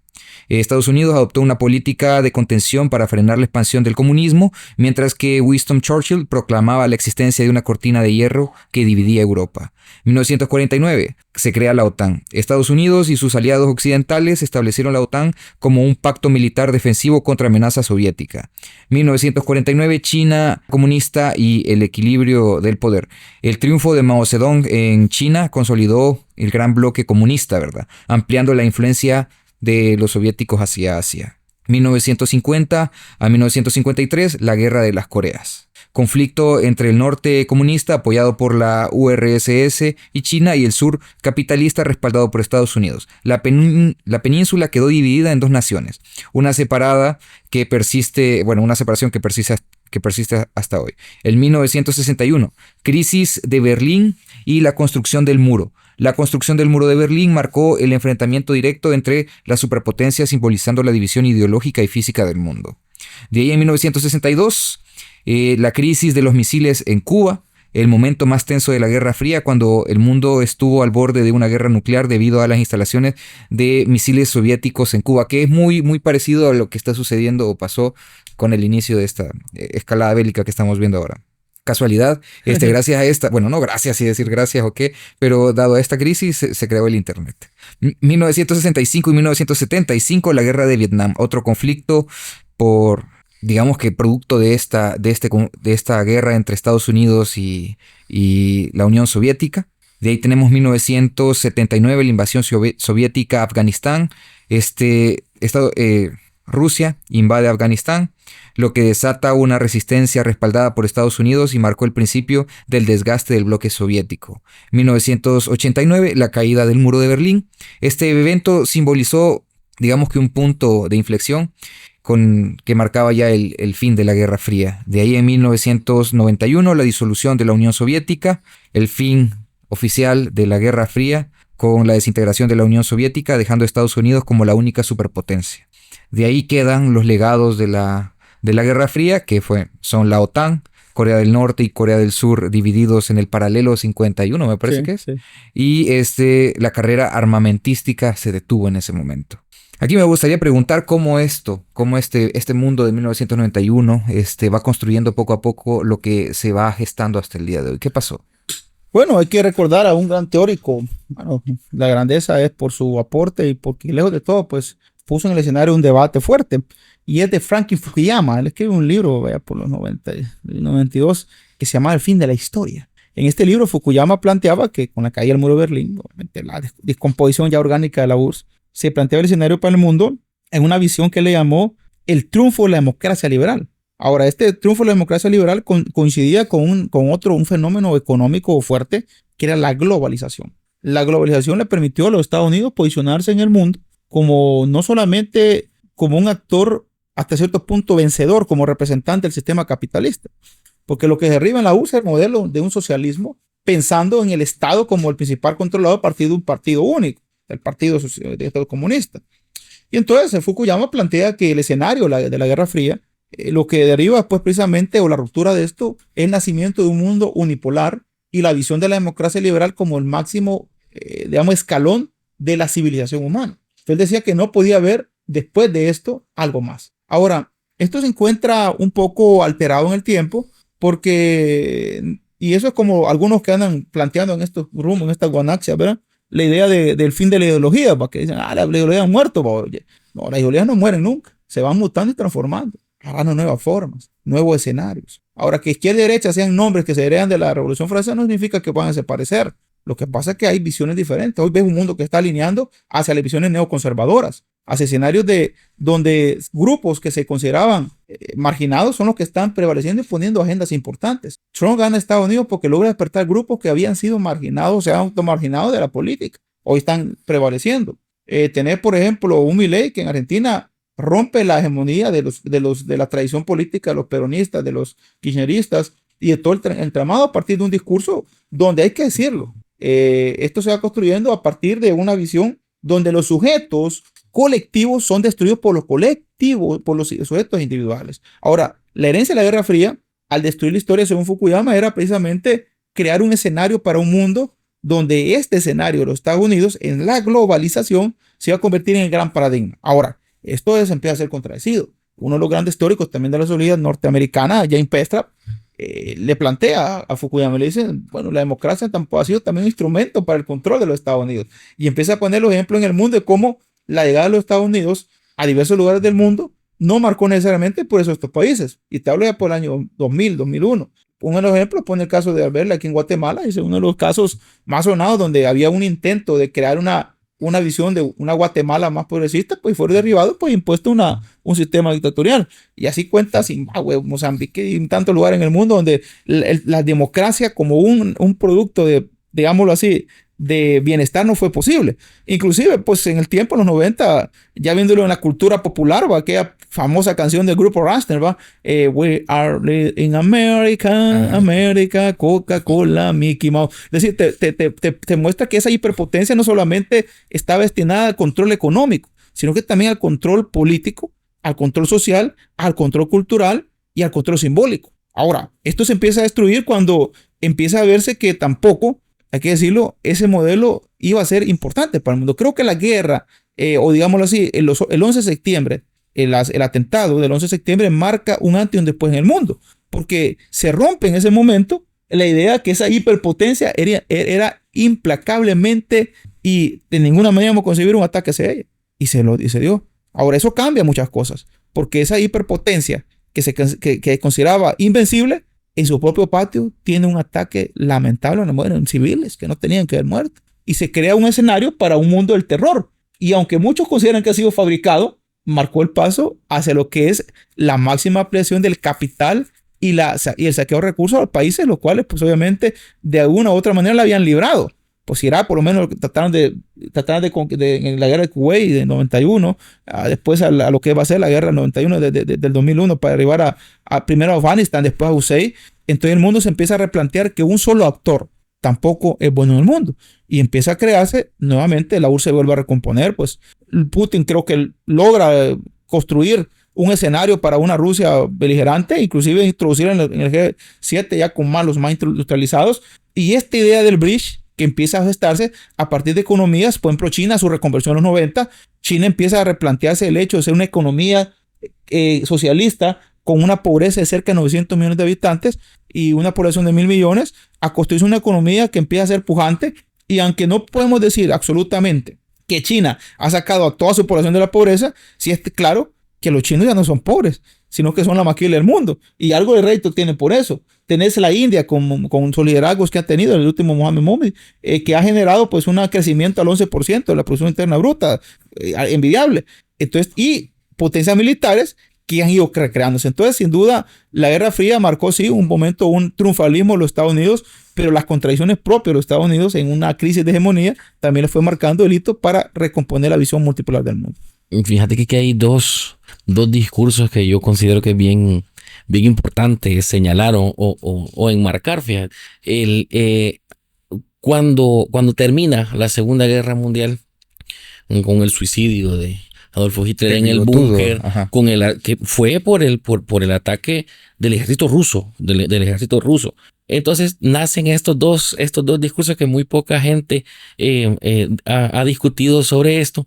Estados Unidos adoptó una política de contención para frenar la expansión del comunismo, mientras que Winston Churchill proclamaba la existencia de una cortina de hierro que dividía Europa. 1949, se crea la OTAN. Estados Unidos y sus aliados occidentales establecieron la OTAN como un pacto militar defensivo contra amenaza soviética. 1949, China comunista y el equilibrio del poder. El triunfo de Mao Zedong en China consolidó el gran bloque comunista, ¿verdad? Ampliando la influencia de los soviéticos hacia Asia. 1950 a 1953, la Guerra de las Coreas. Conflicto entre el norte comunista apoyado por la URSS y China y el sur capitalista respaldado por Estados Unidos. La península quedó dividida en dos naciones, una separación que persiste hasta hoy. En 1961, crisis de Berlín y la construcción del muro. La construcción del muro de Berlín marcó el enfrentamiento directo entre las superpotencias, simbolizando la división ideológica y física del mundo. De ahí en 1962, la crisis de los misiles en Cuba, el momento más tenso de la Guerra Fría, cuando el mundo estuvo al borde de una guerra nuclear debido a las instalaciones de misiles soviéticos en Cuba, que es muy, muy parecido a lo que está sucediendo o pasó con el inicio de esta escalada bélica que estamos viendo ahora. Casualidad, gracias a esta, bueno, no gracias y decir gracias o qué, pero dado a esta crisis se creó el Internet. 1965 y 1975, la guerra de Vietnam, otro conflicto digamos que producto de esta guerra entre Estados Unidos y la Unión Soviética. De ahí tenemos 1979, la invasión soviética a Afganistán. Rusia invade Afganistán, lo que desata una resistencia respaldada por Estados Unidos y marcó el principio del desgaste del bloque soviético. 1989, la caída del muro de Berlín. Este evento simbolizó, digamos que un punto de inflexión que marcaba ya el fin de la Guerra Fría. De ahí en 1991, la disolución de la Unión Soviética, el fin oficial de la Guerra Fría con la desintegración de la Unión Soviética, dejando a Estados Unidos como la única superpotencia. De ahí quedan los legados de la Guerra Fría, que son la OTAN, Corea del Norte y Corea del Sur divididos en el paralelo 51, me parece que es. Sí. Y la carrera armamentística se detuvo en ese momento. Aquí me gustaría preguntar cómo este mundo de 1991 va construyendo poco a poco lo que se va gestando hasta el día de hoy. ¿Qué pasó? Bueno, hay que recordar a un gran teórico. Bueno, la grandeza es por su aporte y porque lejos de todo, pues puso en el escenario un debate fuerte. Y es de Franklin Fukuyama. Él escribe un libro por los 92 que se llama El fin de la historia. En este libro Fukuyama planteaba que con la caída del muro de Berlín, obviamente la descomposición ya orgánica de la URSS, se planteaba el escenario para el mundo en una visión que le llamó el triunfo de la democracia liberal. Ahora, este triunfo de la democracia liberal coincidía con un fenómeno económico fuerte, que era la globalización. La globalización le permitió a los Estados Unidos posicionarse en el mundo como no solamente como un actor hasta cierto punto vencedor, como representante del sistema capitalista, porque lo que derriba en la URSS es el modelo de un socialismo, pensando en el Estado como el principal controlador a partir de un partido único, el Partido Comunista. Y entonces Fukuyama plantea que el escenario de la Guerra Fría, lo que deriva pues precisamente, o la ruptura de esto, es el nacimiento de un mundo unipolar y la visión de la democracia liberal como el máximo, escalón de la civilización humana. Entonces él decía que no podía haber después de esto algo más. Ahora, esto se encuentra un poco alterado en el tiempo porque, y eso es como algunos que andan planteando en estos rumbos, en estas guanaxias, ¿verdad? la idea del fin de la ideología, porque dicen, la ideología ha muerto. Oye, no, las ideologías no mueren nunca, se van mutando y transformando, agarrando nuevas formas, nuevos escenarios. Ahora, que izquierda y derecha sean nombres que se heredan de la Revolución Francesa no significa que puedan desaparecer. Lo que pasa es que hay visiones diferentes. Hoy ves un mundo que está alineando hacia las visiones neoconservadoras, hacia escenarios donde grupos que se consideraban marginados son los que están prevaleciendo y poniendo agendas importantes. Trump gana a Estados Unidos porque logra despertar grupos que habían sido marginados, o sea, automarginados de la política. Hoy están prevaleciendo. Tener, por ejemplo, un Milei que en Argentina rompe la hegemonía de la tradición política de los peronistas, de los kirchneristas y de todo el entramado a partir de un discurso donde hay que decirlo. Esto se va construyendo a partir de una visión donde los sujetos colectivos son destruidos por los colectivos, por los sujetos individuales. Ahora, la herencia de la Guerra Fría, al destruir la historia según Fukuyama, era precisamente crear un escenario para un mundo donde este escenario de los Estados Unidos, en la globalización, se iba a convertir en el gran paradigma. Ahora, esto se empieza a ser contradecido. Uno de los grandes teóricos también de la sociedad norteamericana, James Pestrap, le plantea a Fukuyama, le dice, bueno, la democracia tampoco ha sido también un instrumento para el control de los Estados Unidos. Y empieza a poner los ejemplos en el mundo de cómo la llegada de los Estados Unidos a diversos lugares del mundo no marcó necesariamente por eso estos países. Y te hablo ya por el año 2000, 2001. Uno de los ejemplos pone el caso de Alberta aquí en Guatemala, es uno de los casos más sonados donde había un intento de crear una visión de una Guatemala más progresista, pues fue derribado, pues impuesto un sistema dictatorial. Y así cuenta Zimbabue, Mozambique y en tantos lugares en el mundo donde la democracia como un producto de, digámoslo así, de bienestar no fue posible. Inclusive, pues en el tiempo, en los 90, ya viéndolo en la cultura popular, ¿va? Aquella famosa canción del grupo Raster, ¿va? We are in America, America, Coca-Cola, Mickey Mouse. Es decir, te muestra que esa hiperpotencia no solamente está destinada al control económico, sino que también al control político, al control social, al control cultural y al control simbólico. Ahora, esto se empieza a destruir cuando empieza a verse que tampoco, hay que decirlo, ese modelo iba a ser importante para el mundo. Creo que la guerra, o digámoslo así, el 11 de septiembre, el atentado del 11 de septiembre marca un antes y un después en el mundo, porque se rompe en ese momento la idea que esa hiperpotencia era implacablemente y de ninguna manera vamos a concebir un ataque hacia ella. Y se dio. Ahora, eso cambia muchas cosas, porque esa hiperpotencia que consideraba invencible, en su propio patio tiene un ataque lamentable en civiles que no tenían que haber muerto. Y se crea un escenario para un mundo del terror. Y aunque muchos consideran que ha sido fabricado, marcó el paso hacia lo que es la máxima ampliación del capital y el saqueo de recursos a los países, los cuales pues obviamente de alguna u otra manera la habían librado. Pues Irak por lo menos trataron de en la guerra de Kuwait del 91, después a lo que va a ser la guerra del 91 del 2001 para arribar primero a Afganistán, después a Hussein. Entonces el mundo se empieza a replantear que un solo actor tampoco es bueno en el mundo. Y empieza a crearse nuevamente, la URSS se vuelve a recomponer, pues Putin creo que logra construir un escenario para una Rusia beligerante, inclusive introducir en el G7 ya con los más industrializados. Y esta idea del bridge que empieza a gestarse a partir de economías, por ejemplo, China, su reconversión en los 90, China empieza a replantearse el hecho de ser una economía socialista con una pobreza de cerca de 900 millones de habitantes y una población de 1.000 millones, a construirse una economía que empieza a ser pujante. Y aunque no podemos decir absolutamente que China ha sacado a toda su población de la pobreza, sí es claro que los chinos ya no son pobres, sino que son la maquila del mundo. Y algo de rédito tiene por eso. Tenés la India con sus liderazgos que ha tenido el último Mohamed Modi, que ha generado pues un crecimiento al 11% de la producción interna bruta, envidiable. Entonces, y potencias militares que han ido recreándose. Entonces, sin duda, la Guerra Fría marcó, sí, un momento, un triunfalismo de los Estados Unidos, pero las contradicciones propias de los Estados Unidos en una crisis de hegemonía también le fue marcando el hito para recomponer la visión multipolar del mundo. Fíjate que hay dos discursos que yo considero que es bien importante señalar o enmarcar. Fíjate, cuando termina la Segunda Guerra Mundial con el suicidio de Adolfo Hitler en el búnker, que fue por el ataque del ejército ruso, del ejército ruso. Entonces nacen estos dos discursos que muy poca gente ha discutido sobre esto,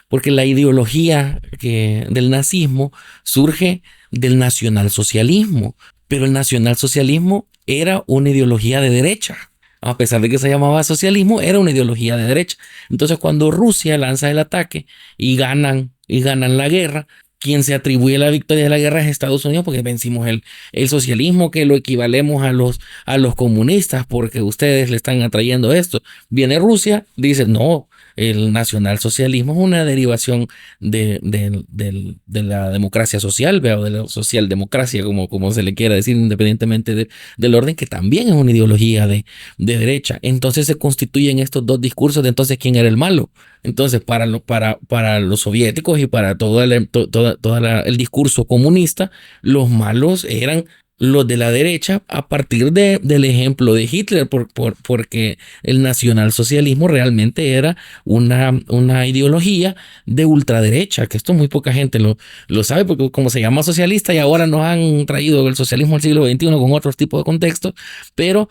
porque la ideología del nazismo surge del nacionalsocialismo, pero el nacionalsocialismo era una ideología de derecha. a pesar de que se llamaba socialismo, era una ideología de derecha. Entonces, cuando Rusia lanza el ataque y ganan la guerra, quien se atribuye la victoria de la guerra es Estados Unidos, porque vencimos el socialismo, que lo equivalemos a los comunistas, porque ustedes le están atrayendo esto. Viene Rusia, dice, no, el nacionalsocialismo es una derivación de la democracia social, ¿vea? O de la socialdemocracia, como se le quiera decir, independientemente del orden, que también es una ideología de derecha. Entonces se constituyen estos dos discursos de entonces quién era el malo. Entonces, para los soviéticos y para todo el discurso comunista, los malos eran los de la derecha a partir del ejemplo de Hitler, porque el nacionalsocialismo realmente era una ideología de ultraderecha, que esto muy poca gente lo sabe, porque como se llama socialista y ahora nos han traído el socialismo al siglo XXI con otros tipos de contextos, pero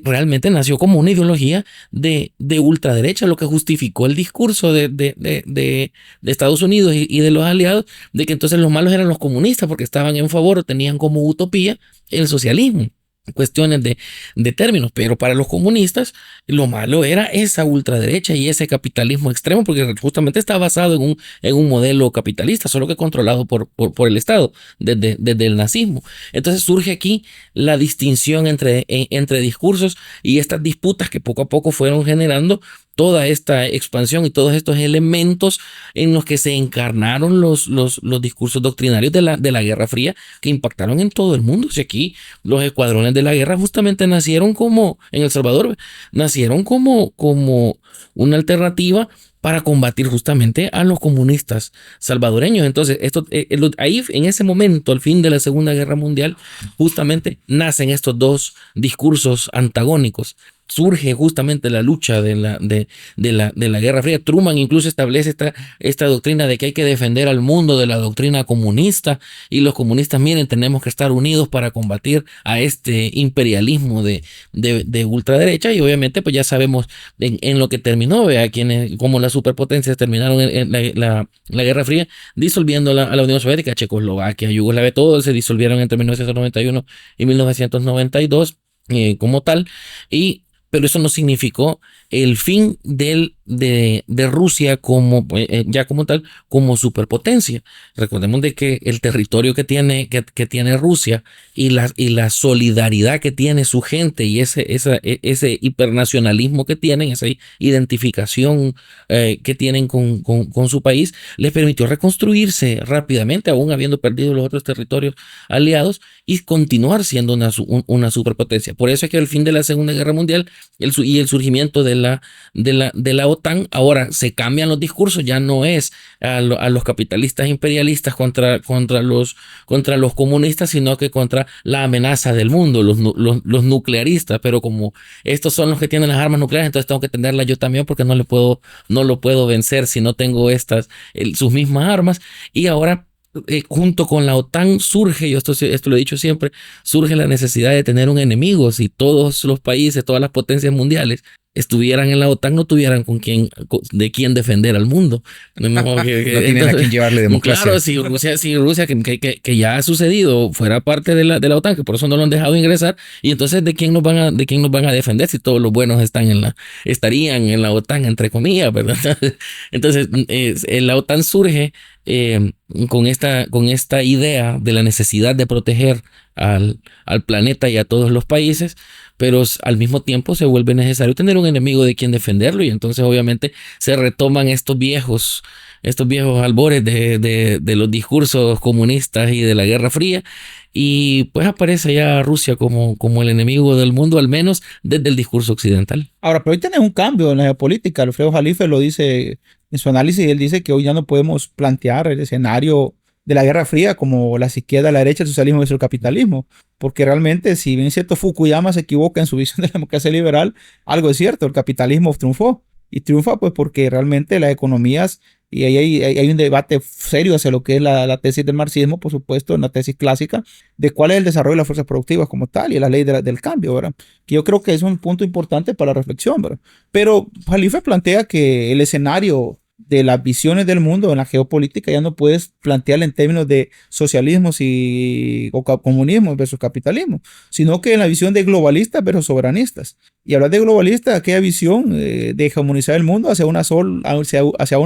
realmente nació como una ideología de ultraderecha, lo que justificó el discurso de Estados Unidos y de los aliados, de que entonces los malos eran los comunistas porque estaban en favor o tenían como utopía el socialismo. Cuestiones de términos, pero para los comunistas lo malo era esa ultraderecha y ese capitalismo extremo, porque justamente está basado en un modelo capitalista, solo que controlado por el Estado desde el nazismo. Entonces surge aquí la distinción entre discursos y estas disputas que poco a poco fueron generando toda esta expansión y todos estos elementos en los que se encarnaron los discursos doctrinarios de la Guerra Fría, que impactaron en todo el mundo. Si aquí los escuadrones de la guerra justamente nacieron como, en El Salvador, nacieron como una alternativa para combatir justamente a los comunistas salvadoreños. Entonces, ahí en ese momento, al fin de la Segunda Guerra Mundial, justamente nacen estos dos discursos antagónicos. Surge justamente la lucha de la Guerra Fría. Truman incluso establece esta doctrina de que hay que defender al mundo de la doctrina comunista, y los comunistas, miren, tenemos que estar unidos para combatir a este imperialismo de ultraderecha, y obviamente pues ya sabemos en lo que terminó, vea, como las superpotencias terminaron en la Guerra Fría, disolviendo a la Unión Soviética, Checoslovaquia, Yugoslavia, todos se disolvieron entre 1991 y 1992 como tal, pero eso no significó el fin de Rusia ya como tal, como superpotencia. Recordemos de que el territorio que tiene Rusia y la solidaridad que tiene su gente y ese hipernacionalismo que tienen, esa identificación que tienen con su país, les permitió reconstruirse rápidamente, aún habiendo perdido los otros territorios aliados, y continuar siendo una superpotencia. Por eso es que al fin de la Segunda Guerra Mundial y el surgimiento de la OTAN, ahora se cambian los discursos, ya no es a los capitalistas imperialistas contra los comunistas, sino que contra la amenaza del mundo, los nuclearistas. Pero como estos son los que tienen las armas nucleares, entonces tengo que tenerlas yo también, porque no lo puedo vencer si no tengo sus mismas armas. Y ahora junto con la OTAN surge, esto lo he dicho siempre, surge la necesidad de tener un enemigo. Si todos los países, todas las potencias mundiales estuvieran en la OTAN, no tuvieran de quién defender al mundo. No tienen a quién llevarle democracia. Claro, si Rusia que ya ha sucedido, fuera parte de la OTAN, que por eso no lo han dejado ingresar, y entonces ¿de quién nos van a defender si todos los buenos estarían en la OTAN, entre comillas, ¿verdad? Entonces, la OTAN surge con esta idea de la necesidad de proteger al planeta y a todos los países, pero al mismo tiempo se vuelve necesario tener un enemigo de quien defenderlo, y entonces obviamente se retoman estos viejos albores de los discursos comunistas y de la Guerra Fría, y pues aparece ya Rusia como el enemigo del mundo, al menos desde el discurso occidental. Ahora, pero hoy tenemos un cambio en la geopolítica. Alfredo Jalife lo dice en su análisis, él dice que hoy ya no podemos plantear el escenario de la Guerra Fría como la izquierda, la derecha, el socialismo versus el capitalismo, porque realmente, si bien es cierto, Fukuyama se equivoca en su visión de la democracia liberal, algo es cierto, el capitalismo triunfó, y triunfa pues porque realmente las economías, y ahí hay un debate serio hacia lo que es la tesis del marxismo, por supuesto, en la tesis clásica, de cuál es el desarrollo de las fuerzas productivas como tal, y la ley del cambio, ¿verdad? Que yo creo que es un punto importante para la reflexión, ¿verdad? Pero Jalife plantea que el escenario de las visiones del mundo en la geopolítica ya no puedes plantearla en términos de socialismo o comunismo versus capitalismo, sino que en la visión de globalistas versus soberanistas. Y hablar de globalistas, aquella visión de hegemonizar el mundo hacia una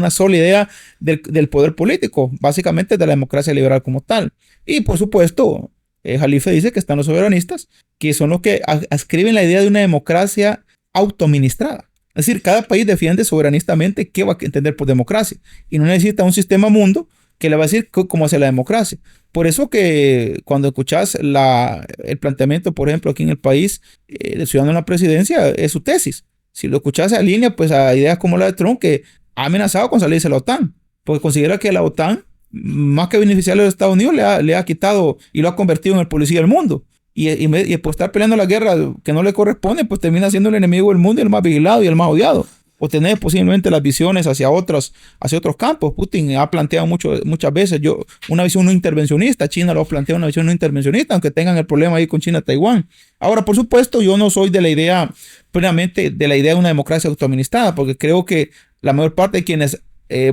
sola idea del poder político, básicamente de la democracia liberal como tal. Y por supuesto, Jalife dice que están los soberanistas, que son los que ascriben la idea de una democracia autoadministrada. Es decir, cada país defiende soberanistamente qué va a entender por democracia y no necesita un sistema mundo que le va a decir cómo hace la democracia. Por eso que cuando escuchas el planteamiento, por ejemplo, aquí en el país del ciudadano en la presidencia, es su tesis. Si lo escuchas a línea, pues a ideas como la de Trump, que ha amenazado con salirse de la OTAN, porque considera que la OTAN, más que beneficiarle a los Estados Unidos, le ha quitado y lo ha convertido en el policía del mundo. Y por estar peleando la guerra que no le corresponde, pues termina siendo el enemigo del mundo y el más vigilado y el más odiado. O tener posiblemente las visiones hacia otros campos. Putin ha planteado muchas veces una visión no intervencionista. China lo plantea una visión no intervencionista, aunque tengan el problema ahí con China-Taiwán. Ahora, por supuesto, yo no soy plenamente de la idea de una democracia autoadministrada, porque creo que la mayor parte de quienes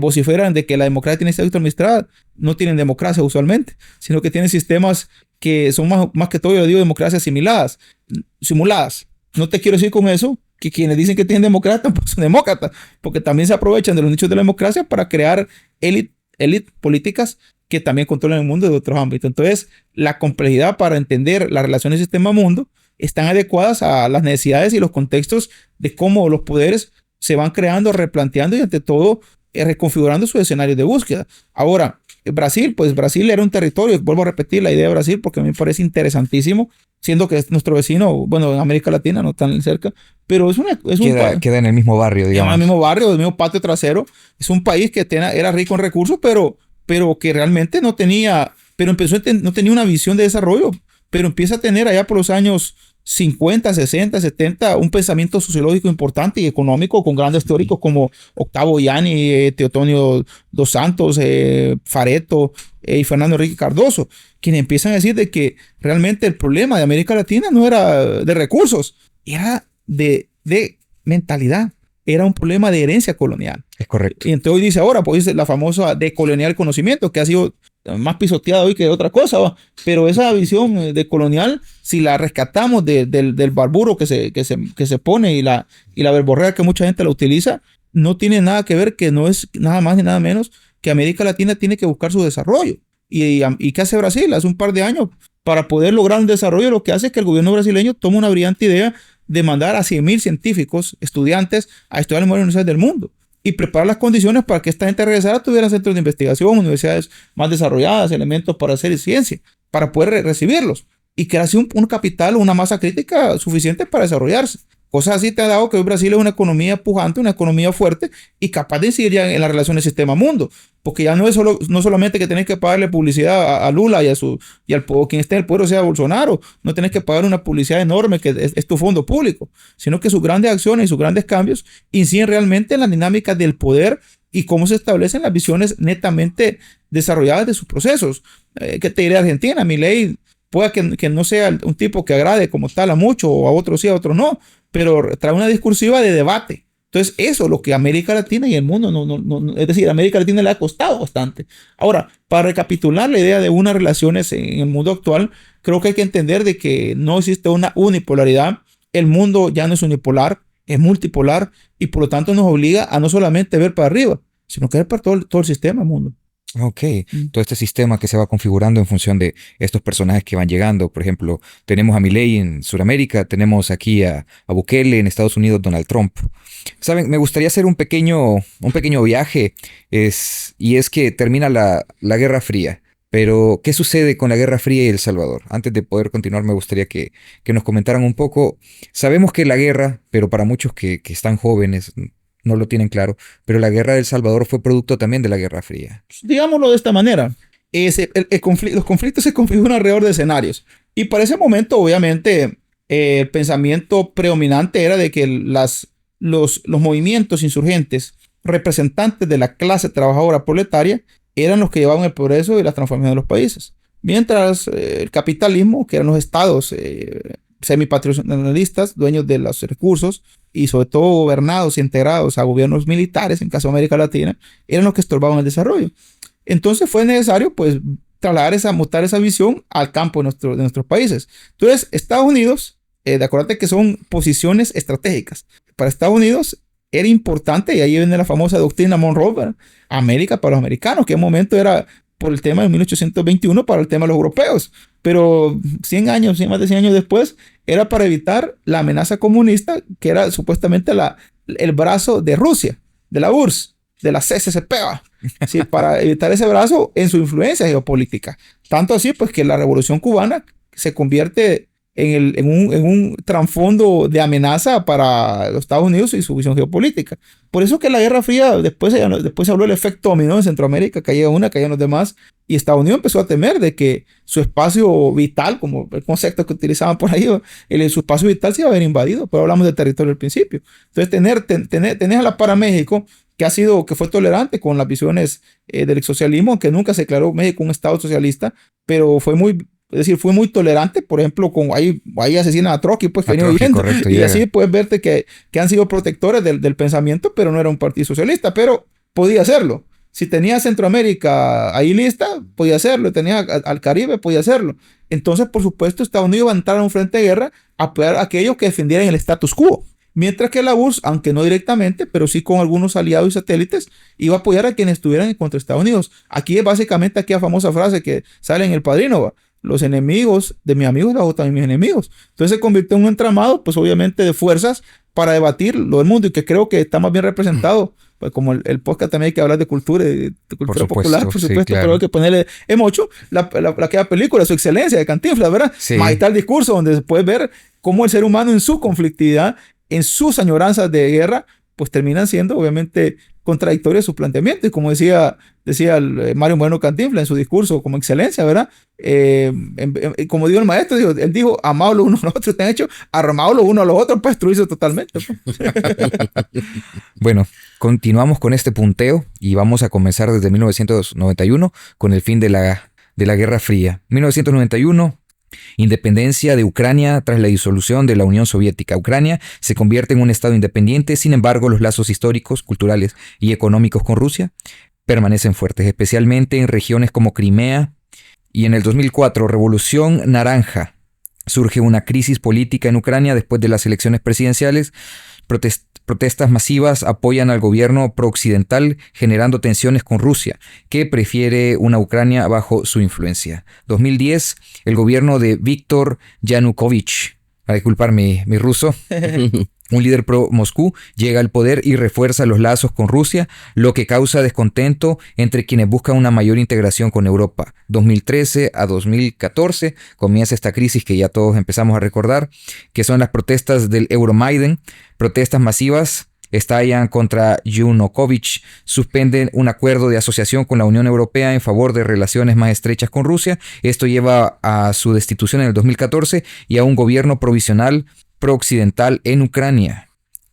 vociferan de que la democracia tiene que ser autoadministrada no tienen democracia usualmente, sino que tienen sistemas que son más que todo, yo digo, democracias simuladas. No te quiero decir con eso que quienes dicen que tienen democracia pues son demócratas, porque también se aprovechan de los nichos de la democracia para crear élites políticas que también controlan el mundo de otros ámbitos. Entonces, la complejidad para entender las relaciones sistema-mundo están adecuadas a las necesidades y los contextos de cómo los poderes se van creando, replanteando y ante todo reconfigurando sus escenarios de búsqueda. Ahora, Brasil era un territorio, vuelvo a repetir la idea de Brasil porque a mí me parece interesantísimo, siendo que es nuestro vecino, bueno, en América Latina, no tan cerca, pero queda en el mismo barrio, digamos. En el mismo barrio, el mismo patio trasero. Es un país que era rico en recursos, pero que realmente no tenía una visión de desarrollo, pero empieza a tener allá por los años 50, 60, 70, un pensamiento sociológico importante y económico con grandes teóricos como Octavio Yanni, Teotonio dos Santos, Fareto y Fernando Enrique Cardoso, quienes empiezan a decir de que realmente el problema de América Latina no era de recursos, era de mentalidad, era un problema de herencia colonial. Es correcto. Y entonces hoy dice ahora, pues dice la famosa decolonial conocimiento, que ha sido más pisoteada hoy que otra cosa, ¿va? Pero esa visión de colonial, si la rescatamos del barburo que se pone y la verborrea que mucha gente la utiliza, no tiene nada que ver, que no es nada más ni nada menos que América Latina tiene que buscar su desarrollo. ¿Y qué hace Brasil? Hace un par de años, para poder lograr un desarrollo, lo que hace es que el gobierno brasileño toma una brillante idea de mandar a 100,000 científicos, estudiantes, a estudiar en las mejores universidades del mundo y preparar las condiciones para que esta gente regresara, tuviera centros de investigación, universidades más desarrolladas, elementos para hacer ciencia, para poder recibirlos y crear así un capital, una masa crítica suficiente para desarrollarse. Cosas así te ha dado que hoy Brasil es una economía pujante, una economía fuerte y capaz de incidir ya en la relación sistema-mundo. Porque ya no solamente que tenés que pagarle publicidad a Lula y al quien esté en el poder, o sea, Bolsonaro. No tenés que pagar una publicidad enorme que es tu fondo público, sino que sus grandes acciones y sus grandes cambios inciden realmente en la dinámica del poder y cómo se establecen las visiones netamente desarrolladas de sus procesos. ¿Qué te diré de Argentina? Milei puede que no sea un tipo que agrade como tal a muchos, o a otros sí, a otros no, pero trae una discursiva de debate. Entonces, eso es lo que América Latina y el mundo, es decir, América Latina le ha costado bastante. Ahora, para recapitular la idea de unas relaciones en el mundo actual, creo que hay que entender de que no existe una unipolaridad. El mundo ya no es unipolar, es multipolar y por lo tanto nos obliga a no solamente ver para arriba, sino que ver para todo el sistema mundo. Ok, todo este sistema que se va configurando en función de estos personajes que van llegando. Por ejemplo, tenemos a Milei en Sudamérica, tenemos aquí a Bukele en Estados Unidos, Donald Trump. Saben, me gustaría hacer un pequeño viaje, y es que termina la Guerra Fría. Pero, ¿qué sucede con la Guerra Fría y El Salvador? Antes de poder continuar, me gustaría que nos comentaran un poco. Sabemos que la guerra, pero para muchos que están jóvenes no lo tienen claro, pero la guerra de El Salvador fue producto también de la Guerra Fría. Digámoslo de esta manera, los conflictos se configuran alrededor de escenarios. Y para ese momento, obviamente, el pensamiento predominante era de que los movimientos insurgentes representantes de la clase trabajadora proletaria eran los que llevaban el progreso y la transformación de los países. Mientras el capitalismo, que eran los estados semipatrimonialistas, dueños de los recursos, y sobre todo gobernados y integrados a gobiernos militares, en caso de América Latina, eran los que estorbaban el desarrollo. Entonces fue necesario pues mutar esa visión al campo de nuestros países. Entonces Estados Unidos, acuérdate que son posiciones estratégicas. Para Estados Unidos era importante, y ahí viene la famosa doctrina Monroe, ¿verdad? América para los americanos, que en un momento era por el tema de 1821 para el tema de los europeos. Pero más de 100 años después, era para evitar la amenaza comunista, que era supuestamente el brazo de Rusia, de la URSS, de la CCCP, ¿sí? Para evitar ese brazo en su influencia geopolítica. Tanto así, pues, que la Revolución Cubana se convierte en un trasfondo de amenaza para los Estados Unidos y su visión geopolítica. Por eso que la Guerra Fría, después se habló del efecto dominó en Centroamérica, caía una, caían los demás, y Estados Unidos empezó a temer de que su espacio vital, como el concepto que utilizaban por ahí, su espacio vital se iba a ver invadido, pero hablamos de territorio al principio. Entonces, tenés a la par a México, que fue tolerante con las visiones del socialismo, que nunca se declaró México un estado socialista, pero fue muy tolerante. Por ejemplo, ahí asesinan a Trotsky, pues, que venía viviendo. Correcto, y así puedes verte que han sido protectores del pensamiento, pero no era un partido socialista, pero podía hacerlo. Si tenía Centroamérica ahí lista, podía hacerlo. Tenía al Caribe, podía hacerlo. Entonces, por supuesto, Estados Unidos iba a entrar a un frente de guerra a apoyar a aquellos que defendieran el status quo. Mientras que la URSS, aunque no directamente, pero sí con algunos aliados y satélites, iba a apoyar a quienes estuvieran contra Estados Unidos. Aquí es básicamente aquella famosa frase que sale en El Padrino, ¿va? Los enemigos de mis amigos los hago también mis enemigos. Entonces se convirtió en un entramado, pues obviamente de fuerzas para debatir lo del mundo, y que creo que está más bien representado, pues como el podcast también hay que hablar de cultura, cultura popular, por supuesto, sí, claro. Pero hay que ponerle emocho, aquella película, Su Excelencia de Cantinflas, ¿verdad? Sí. Más está el discurso donde se puede ver cómo el ser humano en su conflictividad, en sus añoranzas de guerra, pues terminan siendo obviamente contradictorios sus planteamientos. Y como decía el Mario Moreno Cantinflas en su discurso como excelencia, ¿verdad? Como dijo el maestro, él dijo, amados los unos a los otros, te han hecho armados los unos a los otros para destruirse totalmente. Bueno, continuamos con este punteo y vamos a comenzar desde 1991 con el fin de la Guerra Fría. 1991... Independencia de Ucrania tras la disolución de la Unión Soviética. Ucrania se convierte en un estado independiente, sin embargo, los lazos históricos, culturales y económicos con Rusia permanecen fuertes, especialmente en regiones como Crimea. Y en el 2004, Revolución Naranja. Surge una crisis política en Ucrania después de las elecciones presidenciales. Protestas masivas apoyan al gobierno prooccidental, generando tensiones con Rusia, que prefiere una Ucrania bajo su influencia. 2010, el gobierno de Víktor Yanukovych, a disculpar mi ruso, un líder pro-Moscú, llega al poder y refuerza los lazos con Rusia, lo que causa descontento entre quienes buscan una mayor integración con Europa. 2013 a 2014 comienza esta crisis que ya todos empezamos a recordar, que son las protestas del Euromaidan, protestas masivas. Estallan contra Yanukovych, suspenden un acuerdo de asociación con la Unión Europea en favor de relaciones más estrechas con Rusia. Esto lleva a su destitución en el 2014 y a un gobierno provisional prooccidental en Ucrania.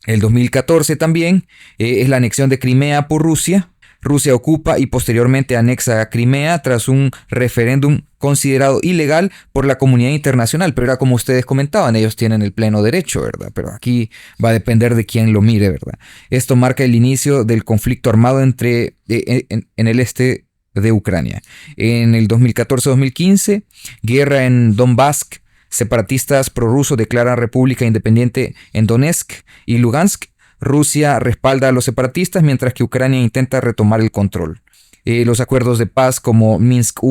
El 2014 también es la anexión de Crimea por Rusia. Rusia ocupa y posteriormente anexa a Crimea tras un referéndum considerado ilegal por la comunidad internacional, pero era como ustedes comentaban, ellos tienen el pleno derecho, ¿verdad? Pero aquí va a depender de quién lo mire, ¿verdad? Esto marca el inicio del conflicto armado en el este de Ucrania. En el 2014-2015, guerra en Donbass. Separatistas prorrusos declaran república independiente en Donetsk y Lugansk. Rusia respalda a los separatistas mientras que Ucrania intenta retomar el control. Los acuerdos de paz como Minsk I,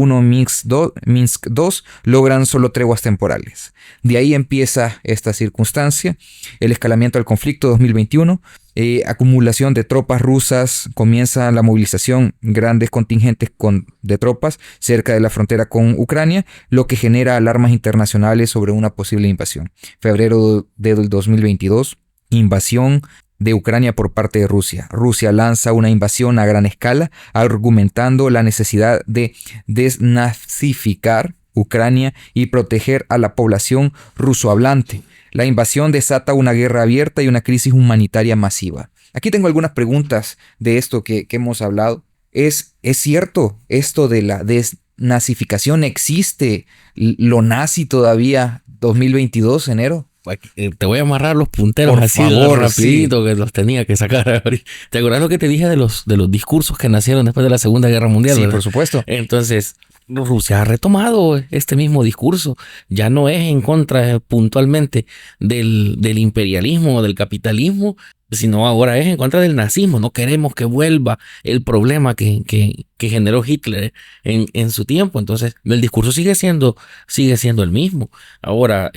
Minsk II logran solo treguas temporales. De ahí empieza esta circunstancia, el escalamiento del conflicto 2021, acumulación de tropas rusas, comienza la movilización, grandes contingentes de tropas cerca de la frontera con Ucrania, lo que genera alarmas internacionales sobre una posible invasión. Febrero del 2022, invasión de Ucrania por parte de Rusia. Rusia lanza una invasión a gran escala, argumentando la necesidad de desnazificar Ucrania y proteger a la población rusohablante. La invasión desata una guerra abierta y una crisis humanitaria masiva. Aquí tengo algunas preguntas de esto que hemos hablado. ¿Es cierto esto de la desnazificación? ¿Existe lo nazi todavía 2022, enero? te voy a amarrar los punteros Por así favor, rapidito, que los tenía que sacar. ¿Te acuerdas lo que te dije de los discursos que nacieron después de la Segunda Guerra Mundial? Sí, ¿verdad? por supuesto. Entonces, Rusia ha retomado este mismo discurso. Ya no es en contra puntualmente del imperialismo o del capitalismo, sino ahora es en contra del nazismo. No queremos que vuelva el problema que generó Hitler en su tiempo. Entonces, el discurso sigue siendo el mismo. Ahora,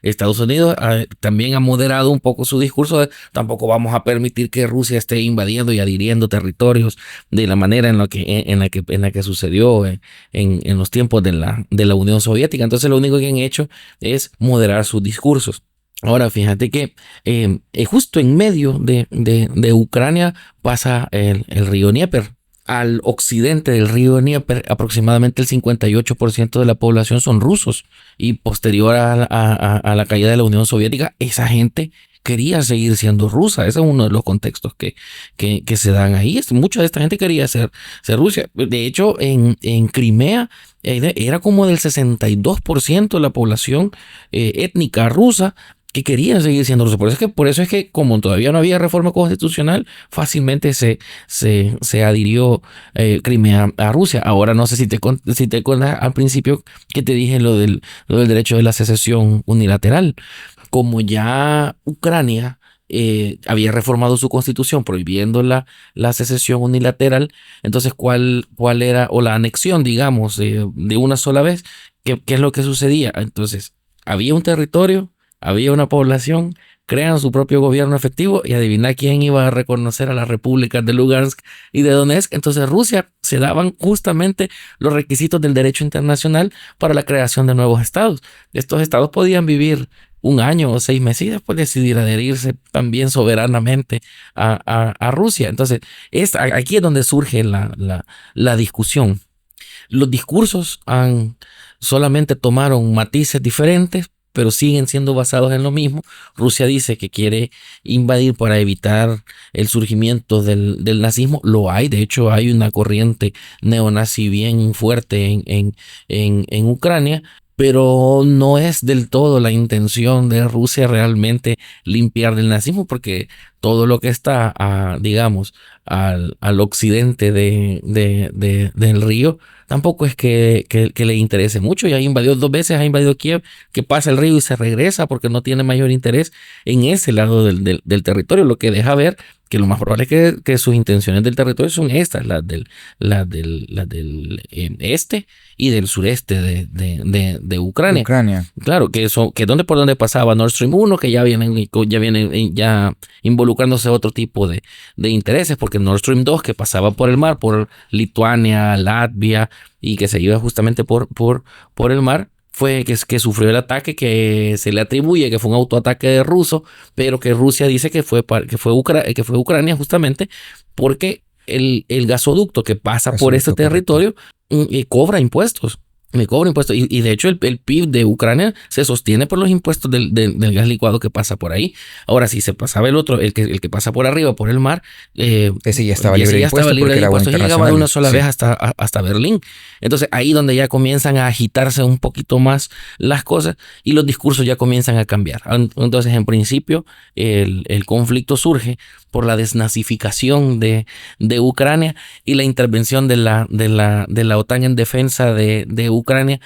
Estados Unidos también ha moderado un poco su discurso de tampoco vamos a permitir que Rusia esté invadiendo y adhiriendo territorios de la manera en la que sucedió en los tiempos de la Unión Soviética. Entonces, lo único que han hecho es moderar sus discursos. Ahora, fíjate que justo en medio de Ucrania pasa el río Dnieper. Al occidente del río Dnieper, aproximadamente el 58% de la población son rusos. Y posterior a la caída de la Unión Soviética, esa gente quería seguir siendo rusa. Ese es uno de los contextos que se dan ahí. Mucha de esta gente quería ser Rusia. De hecho, en Crimea era como del 62% de la población étnica rusa que querían seguir siendo rusos. Por eso es que como todavía no había reforma constitucional, fácilmente se adhirió Crimea a Rusia. Ahora no sé si te acuerdas al principio que te dije lo del derecho de la secesión unilateral. Como ya Ucrania había reformado su constitución prohibiendo la secesión unilateral, entonces ¿cuál era? O la anexión, digamos, de una sola vez. ¿Qué es lo que sucedía? Entonces, había un territorio, había una población, crean su propio gobierno efectivo y adivina quién iba a reconocer a las repúblicas de Lugansk y de Donetsk. Entonces Rusia se daban justamente los requisitos del derecho internacional para la creación de nuevos estados. Estos estados podían vivir un año o 6 meses y después decidir adherirse también soberanamente a Rusia. Entonces aquí es donde surge la discusión. Los discursos solamente tomaron matices diferentes, pero siguen siendo basados en lo mismo. Rusia dice que quiere invadir para evitar el surgimiento del nazismo. Lo hay, de hecho hay una corriente neonazi bien fuerte en Ucrania, pero no es del todo la intención de Rusia realmente limpiar del nazismo, porque todo lo que está, digamos, al occidente del río, tampoco es que le interese mucho. Ya invadió 2 veces, ha invadido Kiev, que pasa el río y se regresa porque no tiene mayor interés en ese lado del territorio, lo que deja ver que lo más probable es que sus intenciones del territorio son estas, las del este y del sureste de Ucrania. Claro, que por donde pasaba Nord Stream 1, que ya vienen involucrándose otro tipo de intereses, porque Nord Stream 2, que pasaba por el mar, por Lituania, Latvia, y que se iba justamente por el mar, fue que sufrió el ataque que se le atribuye que fue un autoataque ruso, pero que Rusia dice que fue Ucrania justamente porque el gasoducto que pasa por este territorio cobra impuestos. Y de hecho el PIB de Ucrania se sostiene por los impuestos del gas licuado que pasa por ahí. Ahora, si se pasaba el otro, el que pasa por arriba, por el mar, ese ya estaba libre de impuestos porque era agua internacional. Y llegaba de una sola vez hasta Berlín. Entonces ahí donde ya comienzan a agitarse un poquito más las cosas y los discursos ya comienzan a cambiar. Entonces, en principio, el conflicto surge por la desnazificación de Ucrania y la intervención de la OTAN en defensa de Ucrania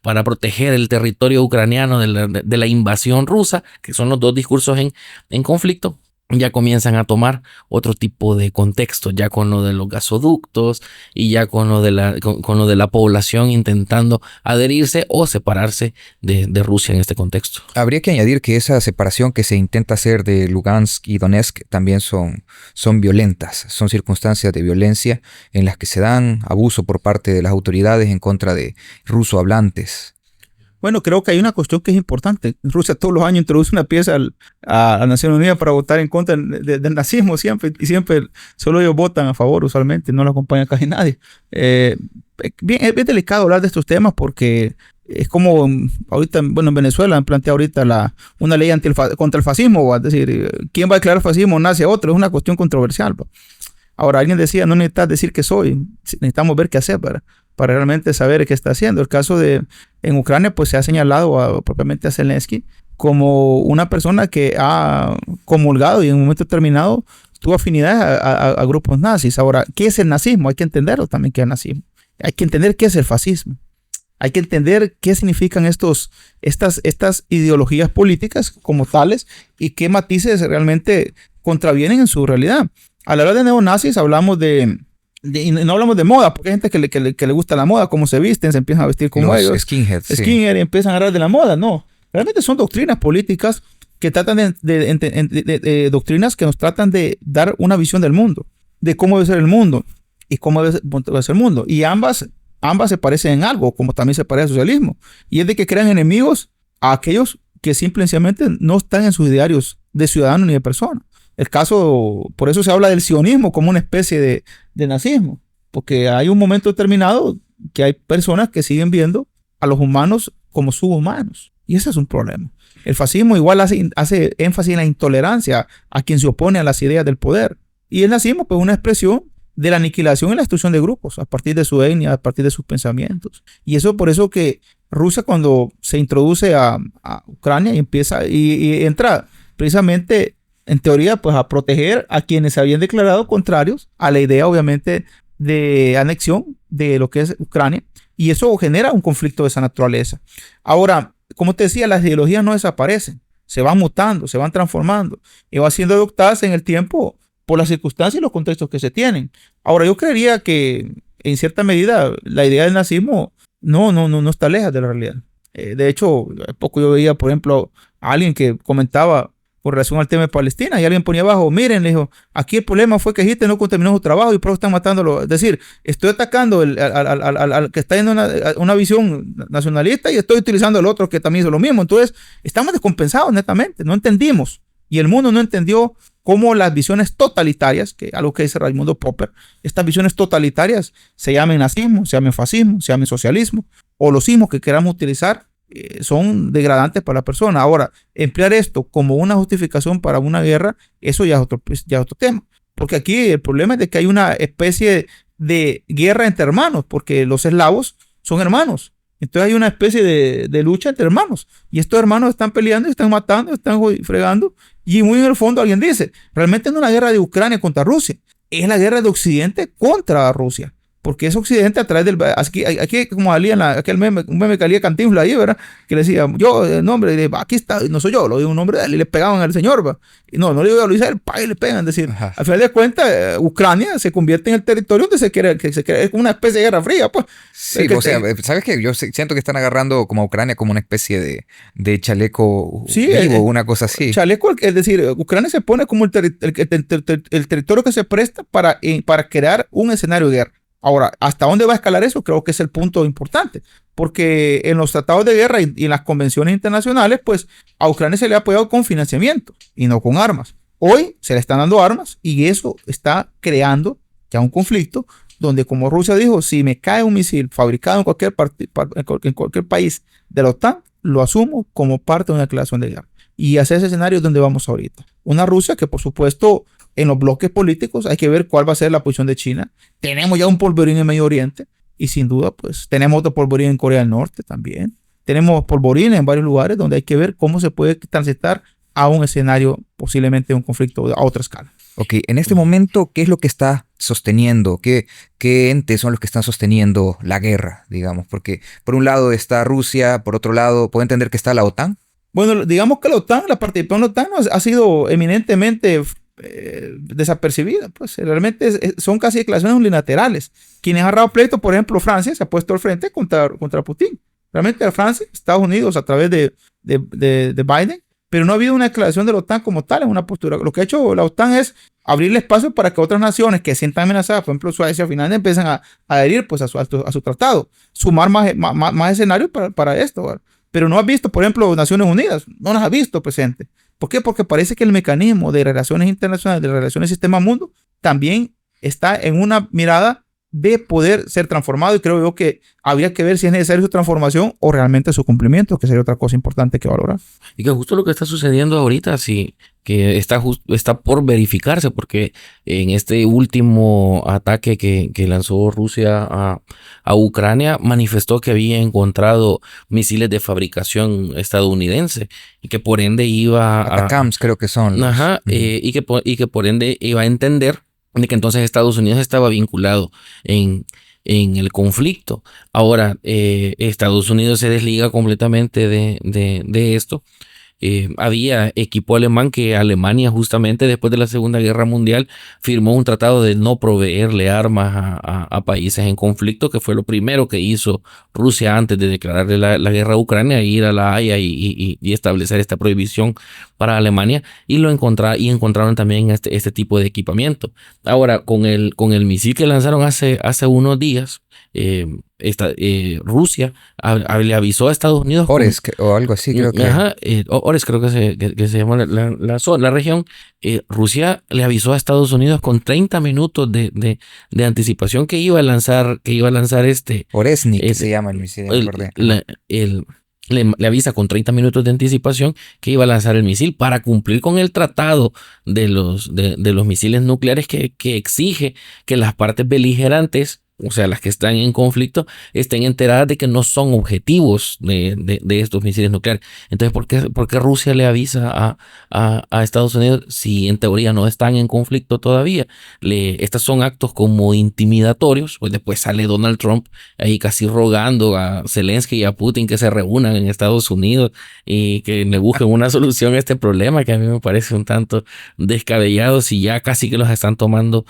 para proteger el territorio ucraniano de la invasión rusa, que son los dos discursos en conflicto. Ya comienzan a tomar otro tipo de contexto, ya con lo de los gasoductos y ya con lo de la población intentando adherirse o separarse de Rusia en este contexto. Habría que añadir que esa separación que se intenta hacer de Lugansk y Donetsk también son violentas, son circunstancias de violencia en las que se dan abuso por parte de las autoridades en contra de rusohablantes. Bueno, creo que hay una cuestión que es importante. Rusia todos los años introduce una pieza a Naciones Unidas para votar en contra del nazismo siempre, y siempre solo ellos votan a favor usualmente, no lo acompaña casi nadie. Es bien delicado hablar de estos temas porque es como ahorita, en Venezuela han planteado ahorita una ley contra el fascismo, es decir, ¿quién va a declarar fascismo? Nace otro, es una cuestión controversial. Ahora, alguien decía, no necesitas decir que soy, necesitamos ver qué hacer para realmente saber qué está haciendo. El caso en Ucrania, pues se ha señalado propiamente a Zelensky como una persona que ha comulgado y en un momento determinado tuvo afinidad a grupos nazis. Ahora, ¿qué es el nazismo? Hay que entenderlo también, qué es el nazismo. Hay que entender qué es el fascismo. Hay que entender qué significan estas ideologías políticas como tales y qué matices realmente contravienen en su realidad. A la hora de neonazis hablamos y no hablamos de moda, porque hay gente que le gusta la moda, cómo se visten, se empiezan a vestir como ellos. Skinheads. Skinhead, y empiezan a hablar de la moda. No, realmente son doctrinas políticas que tratan de doctrinas que nos tratan de dar una visión del mundo, de cómo debe ser el mundo y cómo debe ser el mundo. Y ambas se parecen en algo, como también se parece al socialismo. Y es de que crean enemigos a aquellos que simplemente no están en sus idearios de ciudadano ni de persona. El caso, por eso se habla del sionismo como una especie de nazismo, porque hay un momento determinado que hay personas que siguen viendo a los humanos como subhumanos. Y ese es un problema. El fascismo igual hace énfasis en la intolerancia a quien se opone a las ideas del poder. Y el nazismo, pues, una expresión de la aniquilación y la destrucción de grupos a partir de su etnia, a partir de sus pensamientos. Y eso por eso que Rusia, cuando se introduce a Ucrania y empieza y entra precisamente en teoría pues a proteger a quienes se habían declarado contrarios a la idea obviamente de anexión de lo que es Ucrania, y eso genera un conflicto de esa naturaleza. Ahora, como te decía, las ideologías no desaparecen, se van mutando, se van transformando y van siendo adoptadas en el tiempo por las circunstancias y los contextos que se tienen. Ahora, yo creería que en cierta medida la idea del nazismo no está lejos de la realidad. De hecho, hace poco yo veía, por ejemplo, a alguien que comentaba con relación al tema de Palestina y alguien ponía abajo, miren, le dijo, aquí el problema fue que Hitler no terminó su trabajo y por eso están matándolo. Es decir, estoy atacando al que está en una visión nacionalista y estoy utilizando al otro que también hizo lo mismo. Entonces, estamos descompensados netamente, no entendimos. Y el mundo no entendió cómo las visiones totalitarias, que algo que dice Raimundo Popper, estas visiones totalitarias se llamen nazismo, se llamen fascismo, se llamen socialismo, o los ismos que queramos utilizar, son degradantes para la persona. Ahora, emplear esto como una justificación para una guerra, eso ya es otro tema. Porque aquí el problema es de que hay una especie de guerra entre hermanos, porque los eslavos son hermanos. Entonces hay una especie de lucha entre hermanos. Y estos hermanos están peleando, están matando, están fregando. Y muy en el fondo alguien dice, realmente no es una guerra de Ucrania contra Rusia, es la guerra de Occidente contra Rusia. Porque es Occidente a través del... Aquí como salía aquel meme, un meme que salía Cantinflas ahí, ¿verdad? Que le decía, yo, el nombre, aquí está, no soy yo, lo digo un nombre de él, y le pegaban al señor, ¿va? Y no le digo yo, lo dice él, y le pegan. Es decir, al final de cuentas, Ucrania se convierte en el territorio donde se quiere, es como una especie de guerra fría, pues. Sí, o sea, ¿sabes qué? Yo siento que están agarrando como a Ucrania como una especie de chaleco vivo, una cosa así. Chaleco, es decir, Ucrania se pone como el territorio que se presta para crear un escenario de guerra. Ahora, ¿hasta dónde va a escalar eso? Creo que es el punto importante, porque en los tratados de guerra y en las convenciones internacionales, pues a Ucrania se le ha apoyado con financiamiento y no con armas. Hoy se le están dando armas y eso está creando ya un conflicto donde, como Rusia dijo, si me cae un misil fabricado en cualquier país de la OTAN, lo asumo como parte de una declaración de guerra. Y hacia ese escenario es donde vamos ahorita. Una Rusia que, por supuesto, en los bloques políticos hay que ver cuál va a ser la posición de China. Tenemos ya un polvorín en Medio Oriente y sin duda pues tenemos otro polvorín en Corea del Norte también. Tenemos polvorín en varios lugares donde hay que ver cómo se puede transitar a un escenario posiblemente de un conflicto a otra escala. Ok, en este momento, ¿qué es lo que está sosteniendo? ¿Qué entes son los que están sosteniendo la guerra, digamos? Porque por un lado está Rusia, por otro lado, ¿puedo entender que está la OTAN? Bueno, digamos que la OTAN, la participación de la OTAN ha sido eminentemente desapercibida, pues realmente son casi declaraciones unilaterales. Quienes han agarrado pleito, por ejemplo, Francia se ha puesto al frente contra Putin. Realmente Francia, Estados Unidos a través de Biden, pero no ha habido una declaración de la OTAN como tal en una postura. Lo que ha hecho la OTAN es abrirle espacio para que otras naciones que se sientan amenazadas, por ejemplo Suecia, Finlandia, empiezan a adherir pues, a su tratado, sumar más escenarios para esto, ¿verdad? Pero no ha visto, por ejemplo, Naciones Unidas, no las ha visto presente. ¿Por qué? Porque parece que el mecanismo de relaciones internacionales, de relaciones sistema mundo, también está en una mirada de poder ser transformado, y creo yo que habría que ver si es necesaria su transformación o realmente su cumplimiento, que sería otra cosa importante que valorar. Y que justo lo que está sucediendo ahorita, sí, que está por verificarse, porque en este último ataque que lanzó Rusia a Ucrania, manifestó que había encontrado misiles de fabricación estadounidense y que por ende iba Atacams creo que son. Ajá, y que por ende iba a entender de que entonces Estados Unidos estaba vinculado en el conflicto. Ahora, Estados Unidos se desliga completamente de esto. Había equipo alemán que Alemania justamente después de la Segunda Guerra Mundial firmó un tratado de no proveerle armas a países en conflicto, que fue lo primero que hizo Rusia antes de declararle la guerra a Ucrania, ir a la Haya y establecer esta prohibición para Alemania, y encontraron también este tipo de equipamiento. Ahora, con el misil que lanzaron hace unos días, Rusia le avisó a Estados Unidos Ores o algo así creo que. Ajá, Ores creo que se llama la región. Rusia le avisó a Estados Unidos con 30 minutos de anticipación que iba a lanzar Oresnik se llama el misil, le avisa con 30 minutos de anticipación que iba a lanzar el misil para cumplir con el tratado de los misiles nucleares que exige que las partes beligerantes, o sea, las que están en conflicto, estén enteradas de que no son objetivos de estos misiles nucleares. Entonces, ¿por qué Rusia le avisa a Estados Unidos si en teoría no están en conflicto todavía? Estos son actos como intimidatorios. Pues después sale Donald Trump ahí casi rogando a Zelensky y a Putin que se reúnan en Estados Unidos y que le busquen una solución a este problema, que a mí me parece un tanto descabellado, si ya casi que los están tomando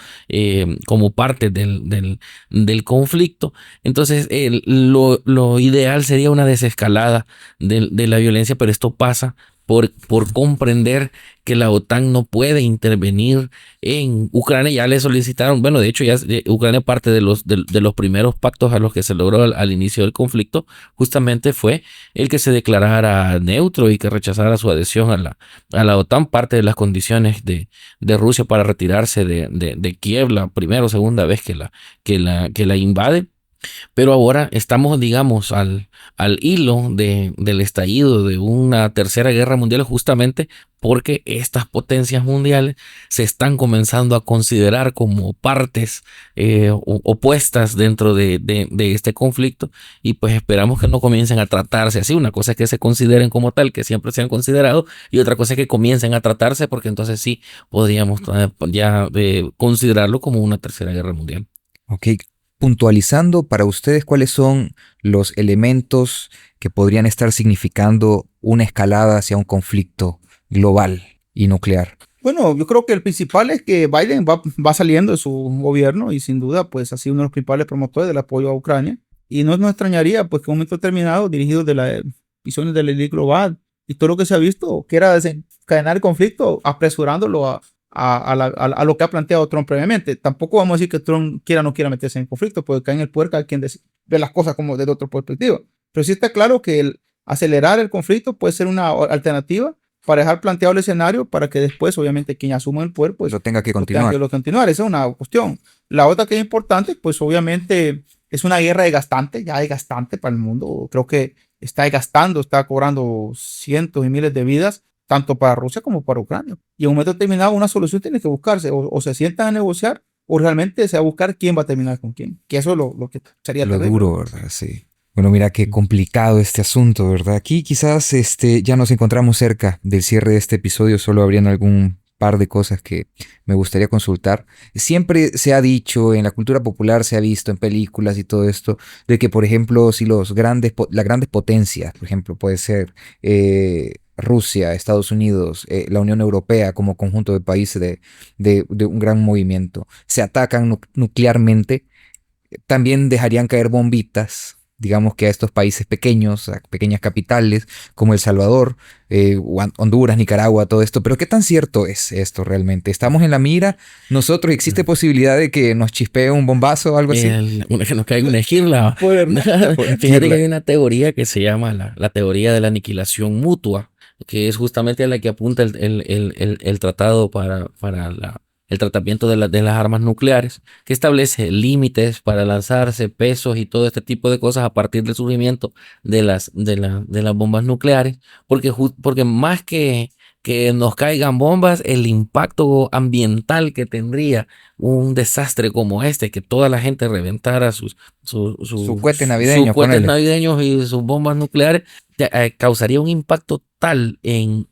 como parte del conflicto. Entonces lo ideal sería una desescalada de la violencia, pero esto pasa por comprender que la OTAN no puede intervenir en Ucrania. Ya le solicitaron, bueno, de hecho ya Ucrania, parte de los primeros pactos a los que se logró al inicio del conflicto, justamente fue el que se declarara neutro y que rechazara su adhesión a la OTAN. Parte de las condiciones de Rusia para retirarse de Kiev, la primera o segunda vez que la invade. Pero ahora estamos, digamos, al hilo del estallido de una tercera guerra mundial, justamente porque estas potencias mundiales se están comenzando a considerar como partes opuestas dentro de este conflicto, y pues esperamos que no comiencen a tratarse así. Una cosa es que se consideren como tal, que siempre se han considerado, y otra cosa es que comiencen a tratarse, porque entonces sí podríamos ya considerarlo como una tercera guerra mundial. Ok. Puntualizando para ustedes, ¿cuáles son los elementos que podrían estar significando una escalada hacia un conflicto global y nuclear? Bueno, yo creo que el principal es que Biden va saliendo de su gobierno y sin duda pues ha sido uno de los principales promotores del apoyo a Ucrania, y no nos extrañaría pues que en un momento determinado, dirigidos de las visiones de la élite global y todo lo que se ha visto, quiera desencadenar el conflicto apresurándolo a lo que ha planteado Trump previamente. Tampoco vamos a decir que Trump quiera o no quiera meterse en conflicto, porque cae en el puerco a quien ve las cosas como desde otra perspectiva. Pero sí está claro que el acelerar el conflicto puede ser una alternativa para dejar planteado el escenario para que después, obviamente, quien asuma el poder, pues lo tenga que continuar. Esa es una cuestión. La otra que es importante, pues obviamente es una guerra desgastante, ya desgastante para el mundo. Creo que está desgastando, está cobrando cientos y miles de vidas, tanto para Rusia como para Ucrania. Y en un momento determinado una solución tiene que buscarse, o se sientan a negociar, o realmente se va a buscar quién va a terminar con quién. Que eso es lo que sería lo duro, ¿verdad? Sí. Bueno, mira qué complicado este asunto, ¿verdad? Aquí quizás ya nos encontramos cerca del cierre de este episodio. Solo habrían algún par de cosas que me gustaría consultar. Siempre se ha dicho, en la cultura popular se ha visto en películas y todo esto, de que, por ejemplo, si las grandes potencias, por ejemplo, puede ser Rusia, Estados Unidos, la Unión Europea como conjunto de países de un gran movimiento, se atacan nuclearmente, también dejarían caer bombitas, digamos que a estos países pequeños, a pequeñas capitales como El Salvador, Honduras, Nicaragua, todo esto. Pero ¿qué tan cierto es esto realmente? ¿Estamos en la mira nosotros? ¿Existe posibilidad de que nos chispee un bombazo o algo así? Que nos caiga una esquirla. Fíjate que hay una teoría que se llama la teoría de la aniquilación mutua, que es justamente a la que apunta el tratado para el tratamiento de las armas nucleares, que establece límites para lanzarse, pesos y todo este tipo de cosas a partir del surgimiento de las bombas nucleares, porque más que que nos caigan bombas, el impacto ambiental que tendría un desastre como este, que toda la gente reventara sus cohete navideño, sus cohetes ponele. navideños y sus bombas nucleares, causaría un impacto tal en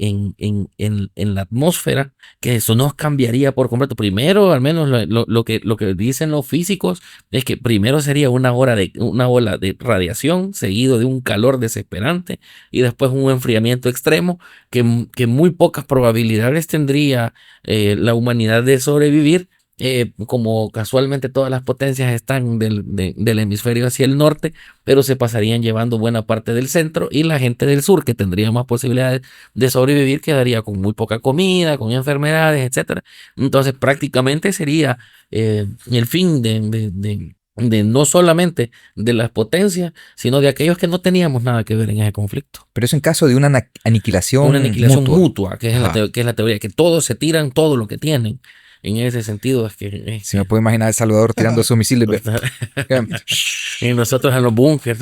la atmósfera que eso nos cambiaría por completo. Primero, al menos lo que dicen los físicos es que primero sería una ola de radiación seguido de un calor desesperante y después un enfriamiento extremo que muy pocas probabilidades tendría la humanidad de sobrevivir. Como casualmente todas las potencias están del hemisferio hacia el norte, pero se pasarían llevando buena parte del centro, y la gente del sur, que tendría más posibilidades de sobrevivir, quedaría con muy poca comida, con enfermedades, etcétera. Entonces prácticamente sería el fin de no solamente de las potencias, sino de aquellos que no teníamos nada que ver en ese conflicto. Pero eso en caso de una aniquilación mutua, que es la teoría, que todos se tiran todo lo que tienen. En ese sentido es que... Si me puedo imaginar a El Salvador tirando sus misiles. Y nosotros en los búnkers.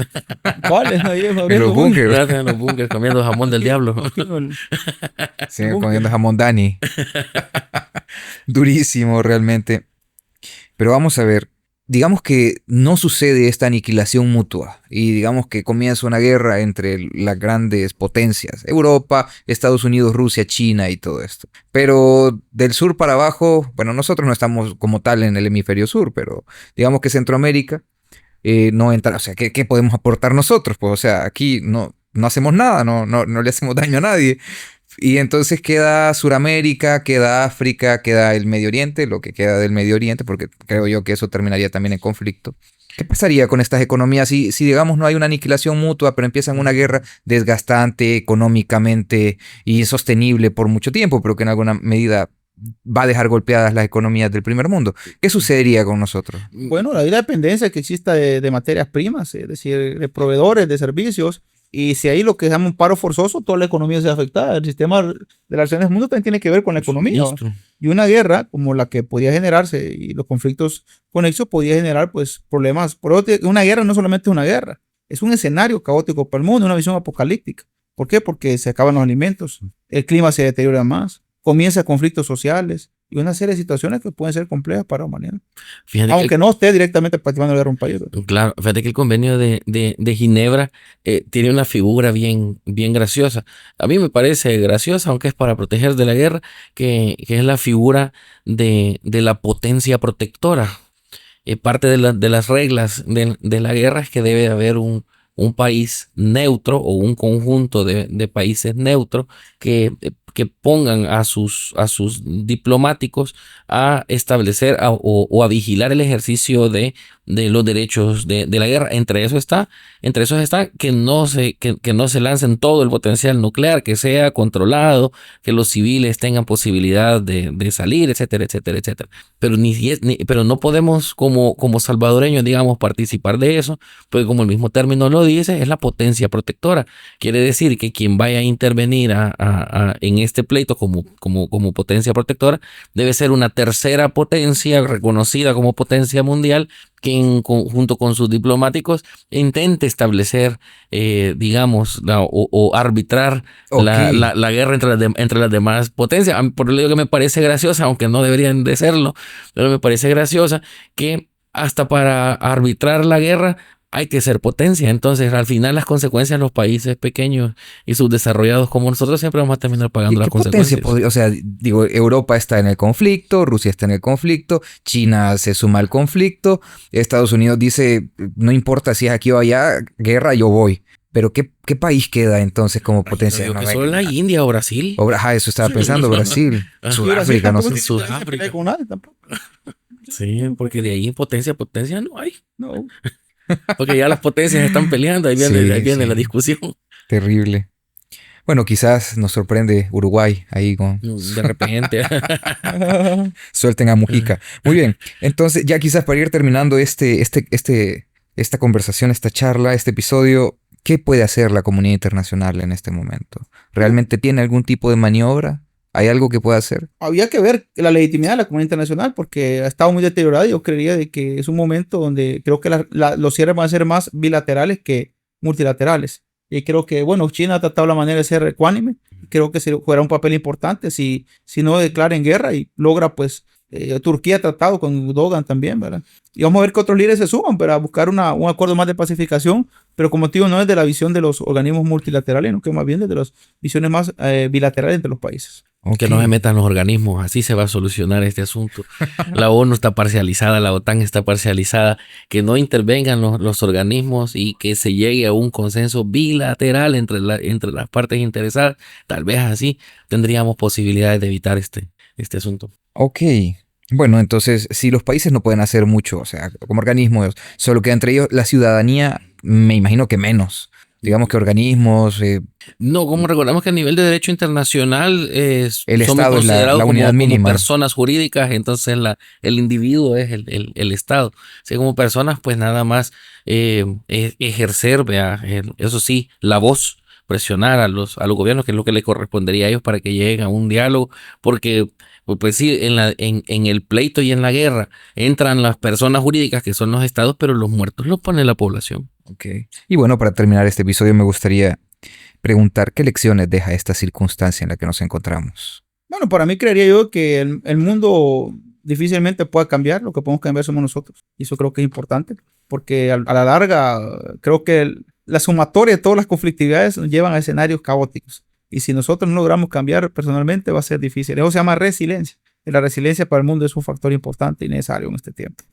¿Cuáles? En los búnkers. En los búnkers comiendo jamón del diablo. Sí, comiendo jamón Dani. Durísimo realmente. Pero vamos a ver. Digamos que no sucede esta aniquilación mutua y digamos que comienza una guerra entre las grandes potencias, Europa, Estados Unidos, Rusia, China y todo esto. Pero del sur para abajo, bueno, nosotros no estamos como tal en el hemisferio sur, pero digamos que Centroamérica no entra. O sea, ¿qué podemos aportar nosotros? Pues, o sea, aquí no hacemos nada, no le hacemos daño a nadie. Y entonces queda Suramérica, queda África, queda el Medio Oriente, lo que queda del Medio Oriente, porque creo yo que eso terminaría también en conflicto. ¿Qué pasaría con estas economías si digamos, no hay una aniquilación mutua, pero empiezan una guerra desgastante económicamente y insostenible por mucho tiempo, pero que en alguna medida va a dejar golpeadas las economías del primer mundo? ¿Qué sucedería con nosotros? Bueno, la dependencia que exista de materias primas, es decir, de proveedores, de servicios. Y si ahí lo que se llama un paro forzoso, toda la economía se ve afectada. El sistema de relaciones del mundo también tiene que ver con la economía. Y una guerra como la que podía generarse y los conflictos conexos podía generar pues problemas. Por eso, una guerra no solamente es una guerra, es un escenario caótico para el mundo, una visión apocalíptica. ¿Por qué? Porque se acaban los alimentos, el clima se deteriora más, comienzan conflictos sociales y una serie de situaciones que pueden ser complejas para la humanidad. Aunque no esté directamente participando en la guerra un país. Claro, fíjate que el convenio de Ginebra tiene una figura bien graciosa. A mí me parece graciosa, aunque es para proteger de la guerra, que es la figura de la potencia protectora. Parte de las reglas de la guerra es que debe haber un país neutro o un conjunto de países neutros que pongan a sus diplomáticos a establecer o a vigilar el ejercicio de los derechos de la guerra. Entre esos está que no se lancen todo el potencial nuclear, que sea controlado, que los civiles tengan posibilidad de salir, etcétera, etcétera, etcétera. Pero no podemos como salvadoreños, digamos, participar de eso, porque como el mismo término lo dice, es la potencia protectora. Quiere decir que quien vaya a intervenir en este pleito como potencia protectora debe ser una tercera potencia reconocida como potencia mundial, que en conjunto con sus diplomáticos intente establecer, digamos, o arbitrar la guerra entre las demás potencias. Por lo que me parece graciosa, aunque no deberían de serlo, pero me parece graciosa que hasta para arbitrar la guerra hay que ser potencia. Entonces, al final, las consecuencias en los países pequeños y subdesarrollados como nosotros siempre vamos a terminar pagando las consecuencias. O sea, digo, Europa está en el conflicto, Rusia está en el conflicto, China se suma al conflicto, Estados Unidos dice, no importa si es aquí o allá, guerra, yo voy. Pero ¿qué país queda entonces como potencia? No, que solo la India o Brasil. Eso estaba pensando, Brasil. Sudáfrica, no sé. Sudáfrica. Sí, porque de ahí potencia no hay. No. Porque ya las potencias están peleando, ahí viene la discusión. Terrible. Bueno, quizás nos sorprende Uruguay ahí con... De repente. Suelten a Mujica. Muy bien. Entonces, ya quizás para ir terminando esta conversación, esta charla, este episodio, ¿qué puede hacer la comunidad internacional en este momento? ¿Realmente tiene algún tipo de maniobra? ¿Hay algo que pueda hacer? Había que ver la legitimidad de la comunidad internacional porque ha estado muy deteriorada y yo creería de que es un momento donde creo que los cierres van a ser más bilaterales que multilaterales. Y creo que, bueno, China ha tratado la manera de ser ecuánime. Creo que jugará un papel importante si no declara en guerra y logra, pues, Turquía ha tratado con Erdogan también, ¿verdad? Y vamos a ver que otros líderes se suman para buscar un acuerdo más de pacificación, pero como te digo, no es de la visión de los organismos multilaterales, sino que más bien desde las visiones más bilaterales entre los países. Que no se metan los organismos, así se va a solucionar este asunto. La ONU está parcializada, la OTAN está parcializada, que no intervengan los organismos y que se llegue a un consenso bilateral entre las partes interesadas. Tal vez así tendríamos posibilidades de evitar este asunto. Ok. Bueno, entonces, si los países no pueden hacer mucho, o sea, como organismos, solo que entre ellos la ciudadanía, me imagino que menos. Digamos que organismos... No, como recordamos que a nivel de derecho internacional el somos Estado es la considerados unidad como mínima. personas jurídicas, entonces el individuo es el Estado. O sea, como personas, pues nada más ejercer, eso sí, la voz, presionar a los gobiernos, que es lo que le correspondería a ellos para que lleguen a un diálogo, porque pues sí, en el pleito y en la guerra entran las personas jurídicas que son los estados, pero los muertos los pone la población. Ok. Y bueno, para terminar este episodio me gustaría preguntar qué lecciones deja esta circunstancia en la que nos encontramos. Bueno, para mí creería yo que el mundo difícilmente pueda cambiar, lo que podemos cambiar somos nosotros. Y eso creo que es importante, porque a la larga creo que la sumatoria de todas las conflictividades nos llevan a escenarios caóticos. Y si nosotros no logramos cambiar personalmente va a ser difícil. Eso se llama resiliencia. Y la resiliencia para el mundo es un factor importante y necesario en este tiempo.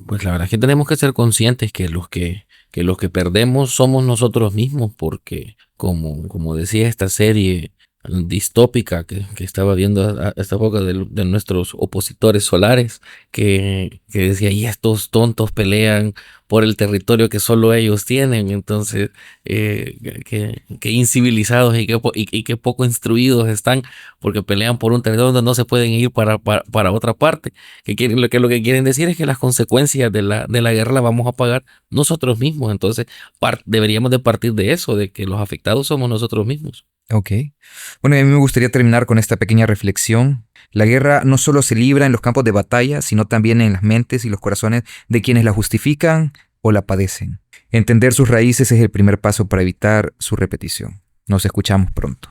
Pues la verdad es que tenemos que ser conscientes que los que perdemos somos nosotros mismos, porque como decía esta serie distópica que estaba viendo a esta época de nuestros opositores solares, que decía, y estos tontos pelean por el territorio que solo ellos tienen, entonces que incivilizados y que poco instruidos están, porque pelean por un territorio donde no se pueden ir para otra parte, lo que quieren decir es que las consecuencias de la guerra las vamos a pagar nosotros mismos, entonces deberíamos de partir de eso, de que los afectados somos nosotros mismos. Ok. Bueno, a mí me gustaría terminar con esta pequeña reflexión. La guerra no solo se libra en los campos de batalla, sino también en las mentes y los corazones de quienes la justifican o la padecen. Entender sus raíces es el primer paso para evitar su repetición. Nos escuchamos pronto.